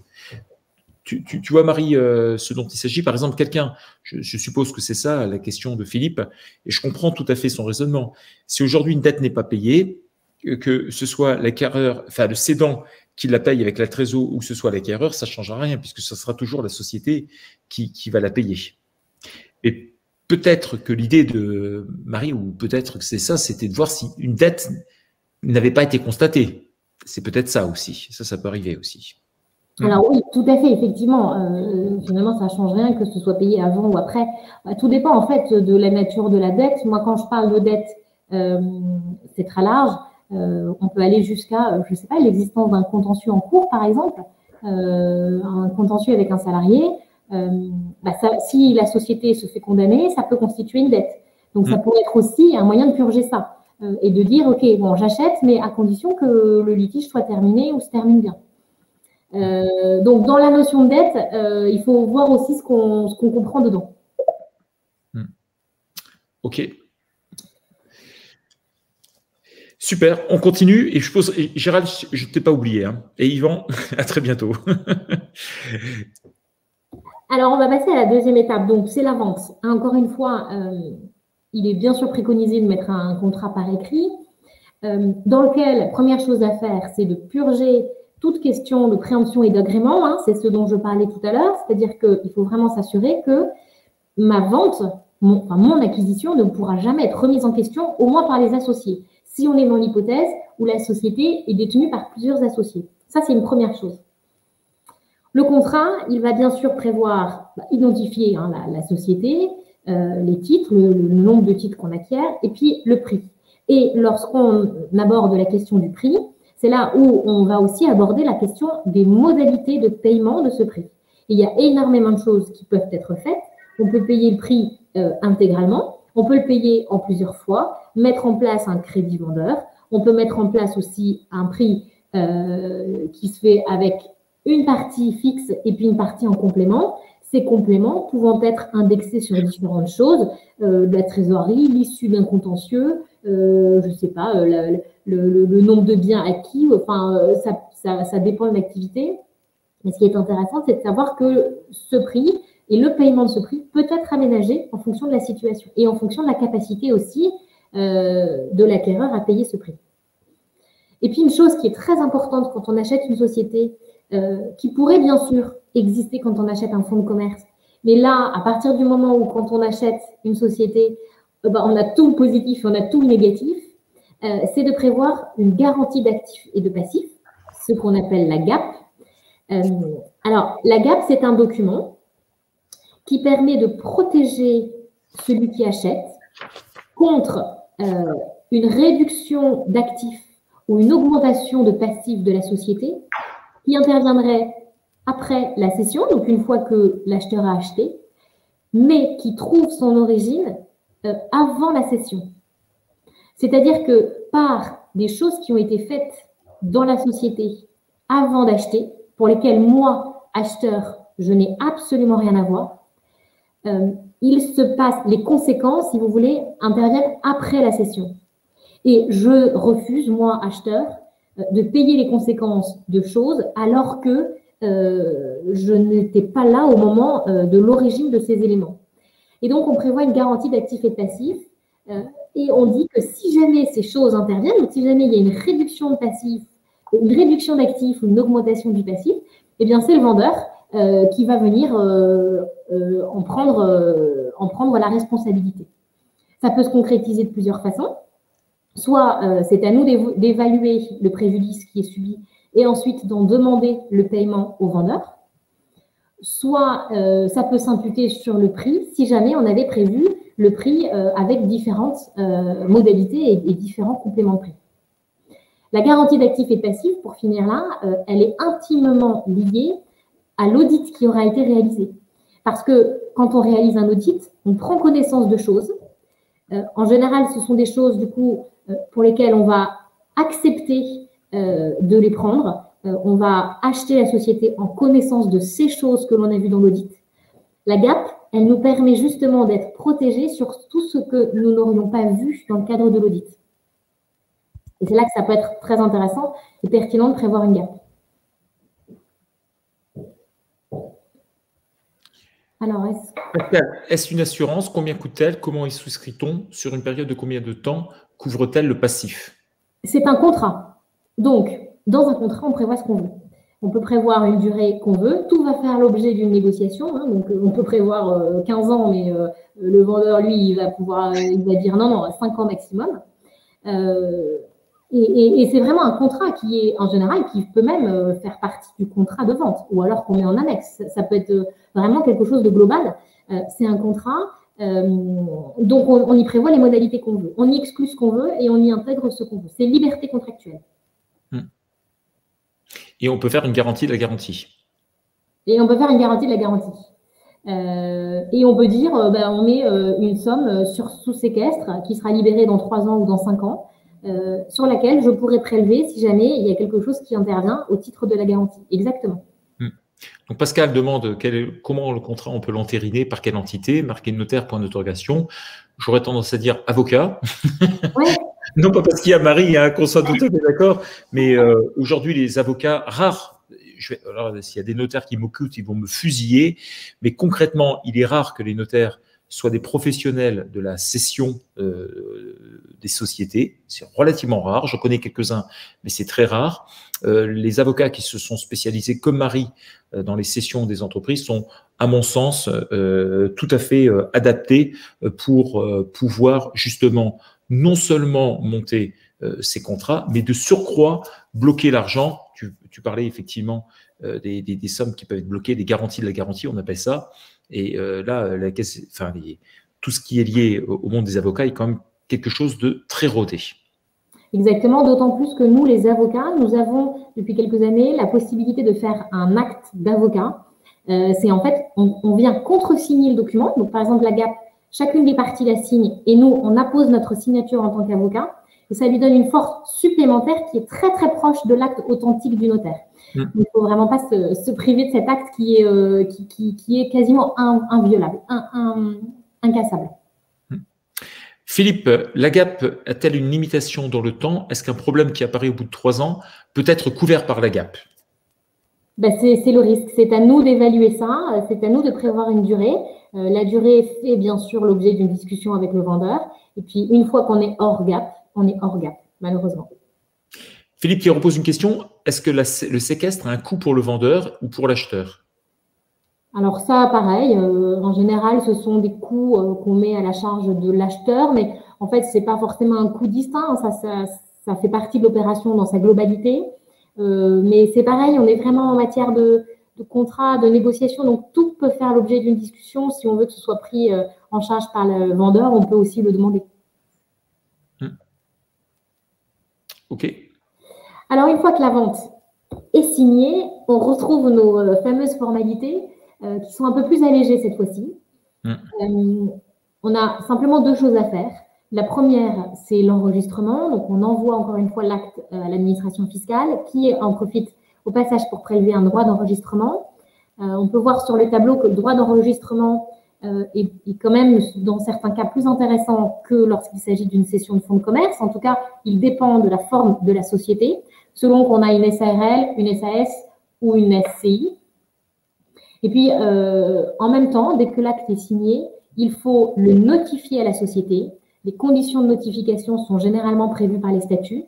Tu vois, Marie, ce dont il s'agit, par exemple, quelqu'un, je suppose que c'est ça la question de Philippe, et je comprends tout à fait son raisonnement. Si aujourd'hui une dette n'est pas payée, que ce soit l'acquéreur, enfin le cédant qui la paye avec la trésor ou que ce soit l'acquéreur, ça ne changera rien puisque ce sera toujours la société qui va la payer. Et peut-être que l'idée de Marie, ou peut-être que c'est ça, c'était de voir si une dette n'avait pas été constatée. C'est peut-être ça aussi. Ça peut arriver aussi. Alors oui, tout à fait, effectivement. Finalement, ça ne change rien que ce soit payé avant ou après. Tout dépend en fait de la nature de la dette. Moi, quand je parle de dette, c'est très large. On peut aller jusqu'à, je ne sais pas, l'existence d'un contentieux en cours, par exemple, un contentieux avec un salarié. Si la société se fait condamner, ça peut constituer une dette. Donc, ça pourrait être aussi un moyen de purger ça et de dire, OK, bon, j'achète, mais à condition que le litige soit terminé ou se termine bien. Donc, dans la notion de dette, il faut voir aussi ce qu'on comprend dedans. OK. Super, on continue. Et je pose, Gérald, je ne t'ai pas oublié. Et Yvan, à très bientôt. Alors, on va passer à la deuxième étape. Donc, c'est la vente. Encore une fois, il est bien sûr préconisé de mettre un contrat par écrit, dans lequel, première chose à faire, c'est de purger toute question de préemption et d'agrément. C'est ce dont je parlais tout à l'heure. C'est-à-dire qu'il faut vraiment s'assurer que ma vente mon acquisition ne pourra jamais être remise en question, au moins par les associés, si on est dans l'hypothèse où la société est détenue par plusieurs associés. Ça, c'est une première chose. Le contrat, il va bien sûr prévoir, identifier la société, les titres, le nombre de titres qu'on acquiert, et puis le prix. Et lorsqu'on aborde la question du prix, c'est là où on va aussi aborder la question des modalités de paiement de ce prix. Et il y a énormément de choses qui peuvent être faites. On peut payer le prix intégralement, on peut le payer en plusieurs fois, mettre en place un crédit vendeur, on peut mettre en place aussi un prix qui se fait avec une partie fixe et puis une partie en complément. Ces compléments pouvant être indexés sur différentes choses, de la trésorerie, l'issue d'un contentieux, je ne sais pas, le nombre de biens acquis, enfin, ça dépend de l'activité. Mais ce qui est intéressant, c'est de savoir que ce prix et le paiement de ce prix peut être aménagé en fonction de la situation et en fonction de la capacité aussi de l'acquéreur à payer ce prix. Et puis, une chose qui est très importante quand on achète une société, qui pourrait bien sûr exister quand on achète un fonds de commerce, mais là, à partir du moment où quand on achète une société, on a tout le positif et on a tout le négatif, c'est de prévoir une garantie d'actifs et de passifs, ce qu'on appelle la GAP. Alors, la GAP, c'est un document qui permet de protéger celui qui achète contre une réduction d'actifs ou une augmentation de passifs de la société qui interviendrait après la cession, donc une fois que l'acheteur a acheté, mais qui trouve son origine avant la cession. C'est-à-dire que par des choses qui ont été faites dans la société avant d'acheter, pour lesquelles moi, acheteur, je n'ai absolument rien à voir, il se passe, les conséquences, si vous voulez, interviennent après la cession. Et je refuse, moi, acheteur, de payer les conséquences de choses alors que je n'étais pas là au moment de l'origine de ces éléments. Et donc, on prévoit une garantie d'actifs et de passifs et on dit que si jamais ces choses interviennent, donc si jamais il y a une réduction de passifs, une réduction d'actifs ou une augmentation du passif, eh bien, c'est le vendeur qui va venir en prendre la responsabilité. Ça peut se concrétiser de plusieurs façons. Soit c'est à nous d'évaluer le préjudice qui est subi et ensuite d'en demander le paiement au vendeur. Soit ça peut s'imputer sur le prix si jamais on avait prévu le prix avec différentes modalités et différents compléments de prix. La garantie d'actifs et de passifs, pour finir là, elle est intimement liée à l'audit qui aura été réalisé. Parce que quand on réalise un audit, on prend connaissance de choses. En général, ce sont des choses, du coup, pour lesquelles on va accepter de les prendre. On va acheter la société en connaissance de ces choses que l'on a vues dans l'audit. La GAP, elle nous permet justement d'être protégés sur tout ce que nous n'aurions pas vu dans le cadre de l'audit. Et c'est là que ça peut être très intéressant et pertinent de prévoir une GAP. Alors, est-ce une assurance? Combien coûte-t-elle? Comment y souscrit-on? Sur une période de combien de temps couvre-t-elle le passif? C'est un contrat. Donc, dans un contrat, on prévoit ce qu'on veut. On peut prévoir une durée qu'on veut. Tout va faire l'objet d'une négociation. Hein, donc, on peut prévoir 15 ans, mais le vendeur, lui, il va dire non, 5 ans maximum. Et c'est vraiment un contrat qui est, en général, qui peut même faire partie du contrat de vente, ou alors qu'on met en annexe. Ça peut être vraiment quelque chose de global. C'est un contrat, donc on y prévoit les modalités qu'on veut. On y exclut ce qu'on veut et on y intègre ce qu'on veut. C'est liberté contractuelle. Et on peut faire une garantie de la garantie. Et on peut faire une garantie de la garantie. Et on peut dire, on met une somme sous séquestre qui sera libérée dans 3 ans ou dans 5 ans, sur laquelle je pourrais prélever si jamais il y a quelque chose qui intervient au titre de la garantie. Exactement. Donc Pascal demande comment le contrat on peut l'entériner, par quelle entité, marquer notaire, point d'interrogation. J'aurais tendance à dire avocat. Ouais. Non pas parce qu'il y a Marie, qu'on soit tout à fait d'accord, mais aujourd'hui les avocats rares. Alors, s'il y a des notaires qui m'occultent, ils vont me fusiller. Mais concrètement, il est rare que les notaires soient des professionnels de la cession des sociétés. C'est relativement rare. Je connais quelques-uns, mais c'est très rare. Les avocats qui se sont spécialisés comme Marie dans les cessions des entreprises sont, à mon sens, tout à fait adaptés pour pouvoir justement non seulement monter ces contrats, mais de surcroît bloquer l'argent. Tu parlais effectivement des sommes qui peuvent être bloquées, des garanties de la garantie, on appelle ça. Et là, la caisse, enfin, tout ce qui est lié au monde des avocats est quand même quelque chose de très rodé. Exactement, d'autant plus que nous, les avocats, nous avons depuis quelques années la possibilité de faire un acte d'avocat. C'est en fait, on vient contresigner le document. Donc, par exemple, la GAP, chacune des parties la signe et nous, on appose notre signature en tant qu'avocat. Et ça lui donne une force supplémentaire qui est très, très proche de l'acte authentique du notaire. Il ne faut vraiment pas se priver de cet acte qui est quasiment inviolable, incassable. Philippe, la GAP a-t-elle une limitation dans le temps? Est-ce qu'un problème qui apparaît au bout de 3 ans peut être couvert par la GAP? C'est le risque. C'est à nous d'évaluer ça. C'est à nous de prévoir une durée. La durée fait bien sûr l'objet d'une discussion avec le vendeur. Et puis, une fois qu'on est hors GAP, on est hors GAP, malheureusement. Philippe qui repose une question. Est-ce que le séquestre a un coût pour le vendeur ou pour l'acheteur? Alors ça, pareil, en général, ce sont des coûts qu'on met à la charge de l'acheteur, mais en fait, ce n'est pas forcément un coût distinct, ça fait partie de l'opération dans sa globalité. Mais c'est pareil, on est vraiment en matière de contrat, de négociation, donc tout peut faire l'objet d'une discussion. Si on veut que ce soit pris en charge par le vendeur, on peut aussi le demander. OK. Alors, une fois que la vente est signée, on retrouve nos fameuses formalités qui sont un peu plus allégées cette fois-ci. On a simplement 2 choses à faire. La première, c'est l'enregistrement. Donc, on envoie encore une fois l'acte à l'administration fiscale qui en profite au passage pour prélever un droit d'enregistrement. On peut voir sur le tableau que le droit d'enregistrement est quand même, dans certains cas, plus intéressant que lorsqu'il s'agit d'une cession de fonds de commerce. En tout cas, il dépend de la forme de la société, selon qu'on a une SARL, une SAS ou une SCI. Et puis, en même temps, dès que l'acte est signé, il faut le notifier à la société. Les conditions de notification sont généralement prévues par les statuts.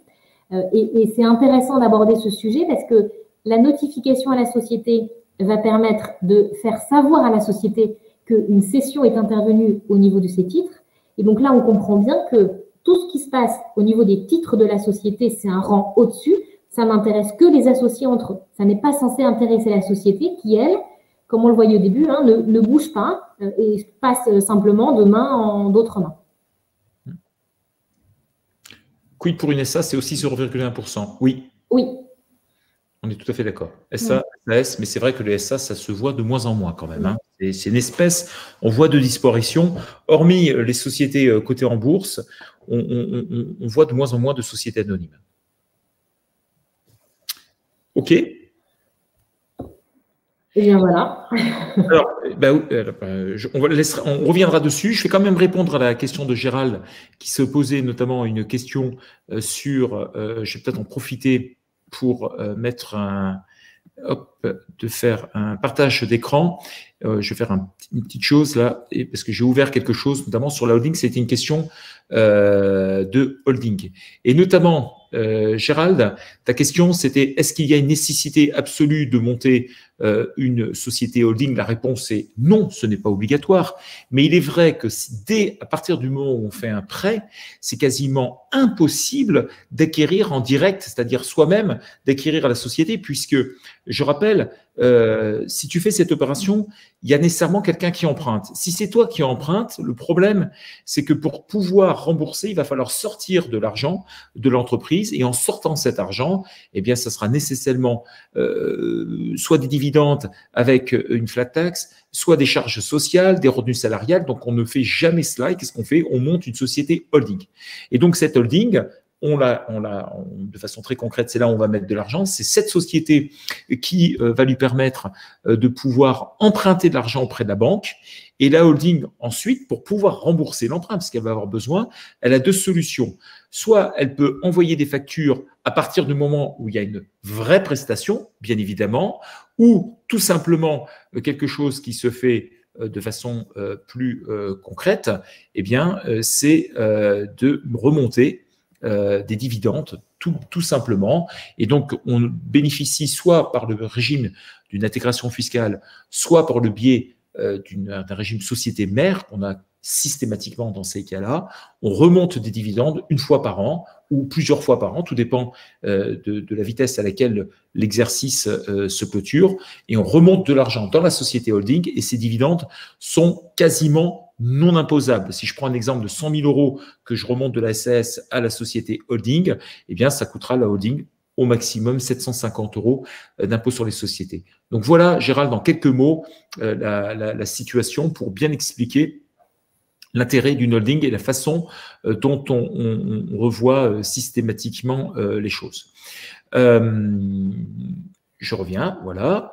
Et c'est intéressant d'aborder ce sujet parce que la notification à la société va permettre de faire savoir à la société qu'une cession est intervenue au niveau de ses titres. Et donc là, on comprend bien que tout ce qui se passe au niveau des titres de la société, c'est un rang au-dessus. Ça n'intéresse que les associés entre eux. Ça n'est pas censé intéresser la société qui, elle, comme on le voyait au début, ne bouge pas et passe simplement de main en d'autres mains. Quid pour une SA, c'est aussi 0,1%. Oui. Oui. On est tout à fait d'accord. SA, SAS, mais c'est vrai que le SA, ça se voit de moins en moins quand même. Hein. C'est une espèce, on voit de disparition. Hormis les sociétés cotées en bourse, on voit de moins en moins de sociétés anonymes. OK. Et bien voilà. Alors, on reviendra dessus. Je vais quand même répondre à la question de Gérald qui se posait notamment une question sur, je vais peut-être en profiter pour de faire un partage d'écran. Je vais faire une petite chose là, parce que j'ai ouvert quelque chose, notamment sur la holding. C'était une question de holding. Et notamment, Gérald, ta question, c'était est-ce qu'il y a une nécessité absolue de monter une société holding? La réponse est non, ce n'est pas obligatoire. Mais il est vrai que à partir du moment où on fait un prêt, c'est quasiment impossible d'acquérir en direct, c'est-à-dire soi-même d'acquérir à la société, puisque, je rappelle, si tu fais cette opération, il y a nécessairement quelqu'un qui emprunte. Si c'est toi qui empruntes, le problème, c'est que pour pouvoir rembourser, il va falloir sortir de l'argent de l'entreprise et en sortant cet argent, eh bien, ça sera nécessairement soit des dividendes avec une flat tax, soit des charges sociales, des revenus salariales. Donc, on ne fait jamais cela. Et qu'est-ce qu'on fait? On monte une société holding. Et donc, cette holding, de façon très concrète, c'est là où on va mettre de l'argent. C'est cette société qui va lui permettre de pouvoir emprunter de l'argent auprès de la banque. Et la holding, ensuite, pour pouvoir rembourser l'emprunt, parce qu'elle va avoir besoin, elle a 2 solutions. Soit elle peut envoyer des factures à partir du moment où il y a une vraie prestation, bien évidemment, ou tout simplement quelque chose qui se fait de façon plus concrète, eh bien, c'est de remonter des dividendes, tout simplement. Et donc, on bénéficie soit par le régime d'une intégration fiscale, soit par le biais d'un régime société mère qu'on a systématiquement dans ces cas-là. On remonte des dividendes une fois par an ou plusieurs fois par an, tout dépend de la vitesse à laquelle l'exercice se clôture, et on remonte de l'argent dans la société holding, et ces dividendes sont quasiment non imposables. Si je prends un exemple de 100 000 euros que je remonte de la SAS à la société holding, eh bien, ça coûtera la holding au maximum 750 euros d'impôt sur les sociétés. Donc voilà, Gérald, en quelques mots, la situation pour bien expliquer l'intérêt d'une holding et la façon dont on revoit systématiquement les choses. Je reviens, voilà.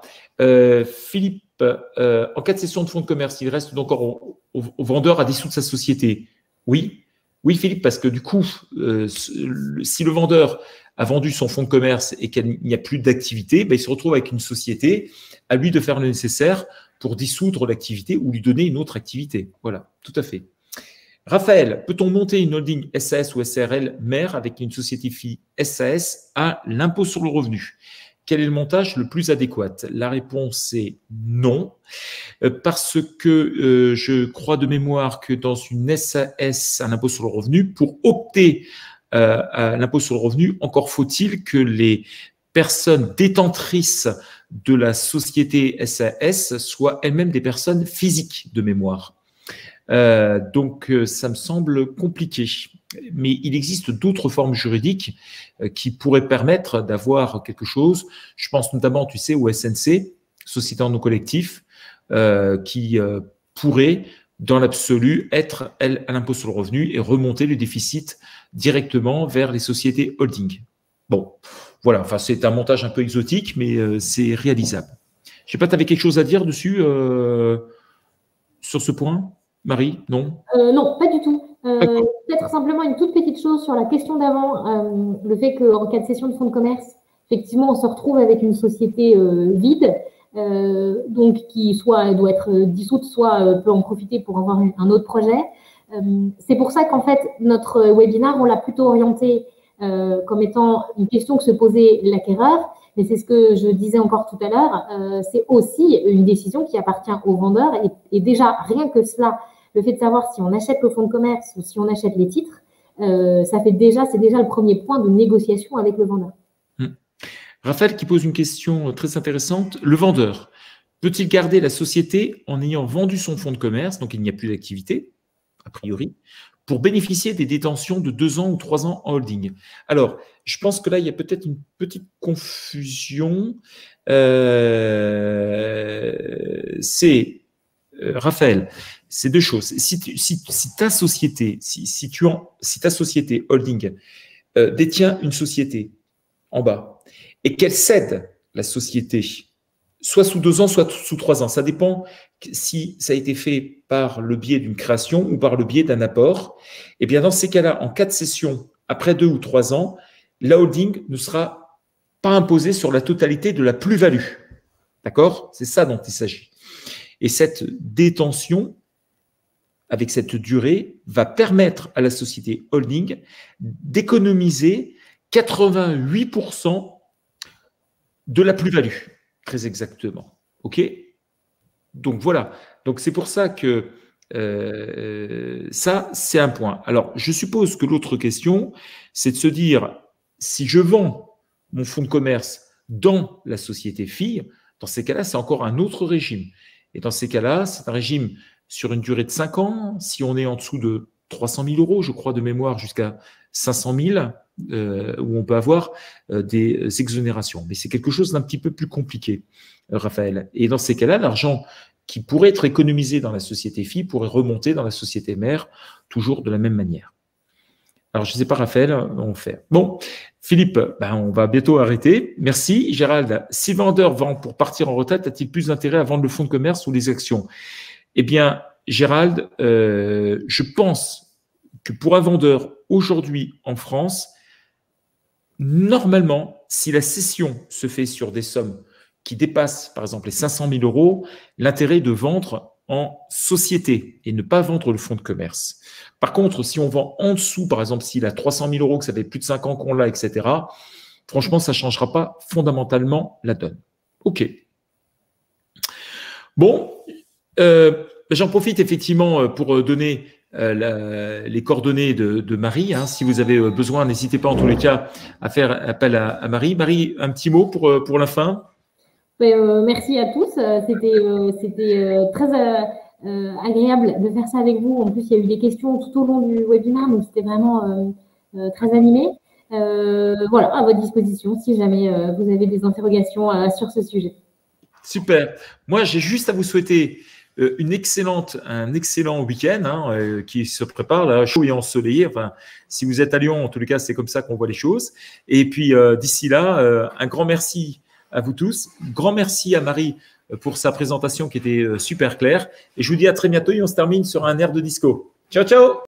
Philippe, en cas de cession de fonds de commerce, il reste donc au vendeur à dissoudre sa société. Oui, Philippe, parce que du coup, si le vendeur a vendu son fonds de commerce et qu'il n'y a plus d'activité, ben, il se retrouve avec une société, à lui de faire le nécessaire pour dissoudre l'activité ou lui donner une autre activité. Voilà, tout à fait. Raphaël, peut-on monter une holding SAS ou SARL mère avec une société fille SAS à l'impôt sur le revenu? Quel est le montage le plus adéquat? La réponse est non, parce que je crois de mémoire que dans une SAS à l'impôt sur le revenu, pour opter à l'impôt sur le revenu, encore faut-il que les personnes détentrices de la société SAS soient elles-mêmes des personnes physiques de mémoire. Donc, ça me semble compliqué. Mais il existe d'autres formes juridiques qui pourraient permettre d'avoir quelque chose. Je pense notamment, tu sais, au SNC, Société en nom collectif, qui pourrait, dans l'absolu, être, elle, à l'impôt sur le revenu et remonter le déficit directement vers les sociétés holding. Bon, voilà, enfin, c'est un montage un peu exotique, mais c'est réalisable. Je ne sais pas, tu avais quelque chose à dire dessus, sur ce point, Marie? Non? Non, pas du tout. Peut-être simplement une toute petite chose sur la question d'avant, le fait qu'en cas de cession de fonds de commerce, effectivement, on se retrouve avec une société vide, donc qui soit doit être dissoute, soit peut en profiter pour avoir un autre projet. C'est pour ça qu'en fait, notre webinaire, on l'a plutôt orienté comme étant une question que se posait l'acquéreur, mais c'est ce que je disais encore tout à l'heure, c'est aussi une décision qui appartient au vendeur, et déjà, rien que cela, le fait de savoir si on achète le fonds de commerce ou si on achète les titres, c'est déjà le premier point de négociation avec le vendeur. Raphaël qui pose une question très intéressante. Le vendeur peut-il garder la société en ayant vendu son fonds de commerce, donc il n'y a plus d'activité, a priori, pour bénéficier des détentions de 2 ans ou 3 ans en holding? Alors, je pense que là, il y a peut-être une petite confusion. Raphaël, c'est deux choses. Si ta société holding détient une société en bas et qu'elle cède la société, soit sous 2 ans, soit sous 3 ans, ça dépend si ça a été fait par le biais d'une création ou par le biais d'un apport. Et bien dans ces cas-là, en cas de cession, après 2 ou 3 ans, la holding ne sera pas imposée sur la totalité de la plus-value. D'accord? C'est ça dont il s'agit. Et cette détention, avec cette durée, va permettre à la société holding d'économiser 88% de la plus-value, très exactement. OK? Donc voilà. Donc c'est pour ça que ça, c'est un point. Alors, je suppose que l'autre question, c'est de se dire, si je vends mon fonds de commerce dans la société fille, dans ces cas-là, c'est encore un autre régime. Et dans ces cas-là, c'est un régime sur une durée de 5 ans. Si on est en dessous de 300 000 euros, je crois de mémoire, jusqu'à 500 000, où on peut avoir des exonérations. Mais c'est quelque chose d'un petit peu plus compliqué, Raphaël. Et dans ces cas-là, l'argent qui pourrait être économisé dans la société fille pourrait remonter dans la société mère, toujours de la même manière. Alors, je ne sais pas, Raphaël, on fait. Bon, Philippe, on va bientôt arrêter. Merci. Gérald, si le vendeur vend pour partir en retraite, a-t-il plus d'intérêt à vendre le fonds de commerce ou les actions? Eh bien, Gérald, je pense que pour un vendeur aujourd'hui en France, normalement, si la cession se fait sur des sommes qui dépassent, par exemple, les 500 000 euros, l'intérêt de vendre en société et ne pas vendre le fonds de commerce. Par contre, si on vend en dessous, par exemple, s'il a 300 000 euros, que ça fait plus de 5 ans qu'on l'a, etc., franchement, ça ne changera pas fondamentalement la donne. OK. Bon, j'en profite effectivement pour donner les coordonnées de Marie. Hein. Si vous avez besoin, n'hésitez pas en tous les cas à faire appel à Marie. Marie, un petit mot pour la fin. Merci à tous. C'était très agréable de faire ça avec vous. En plus, il y a eu des questions tout au long du webinaire, donc c'était vraiment très animé. Voilà, à votre disposition si jamais vous avez des interrogations sur ce sujet. Super. Moi, j'ai juste à vous souhaiter un excellent week-end qui se prépare, là, chaud et ensoleillé. Enfin, si vous êtes à Lyon, en tous les cas, c'est comme ça qu'on voit les choses. Et puis, d'ici là, un grand merci à vous tous. Grand merci à Marie pour sa présentation qui était super claire. Et je vous dis à très bientôt et on se termine sur un air de disco. Ciao, ciao!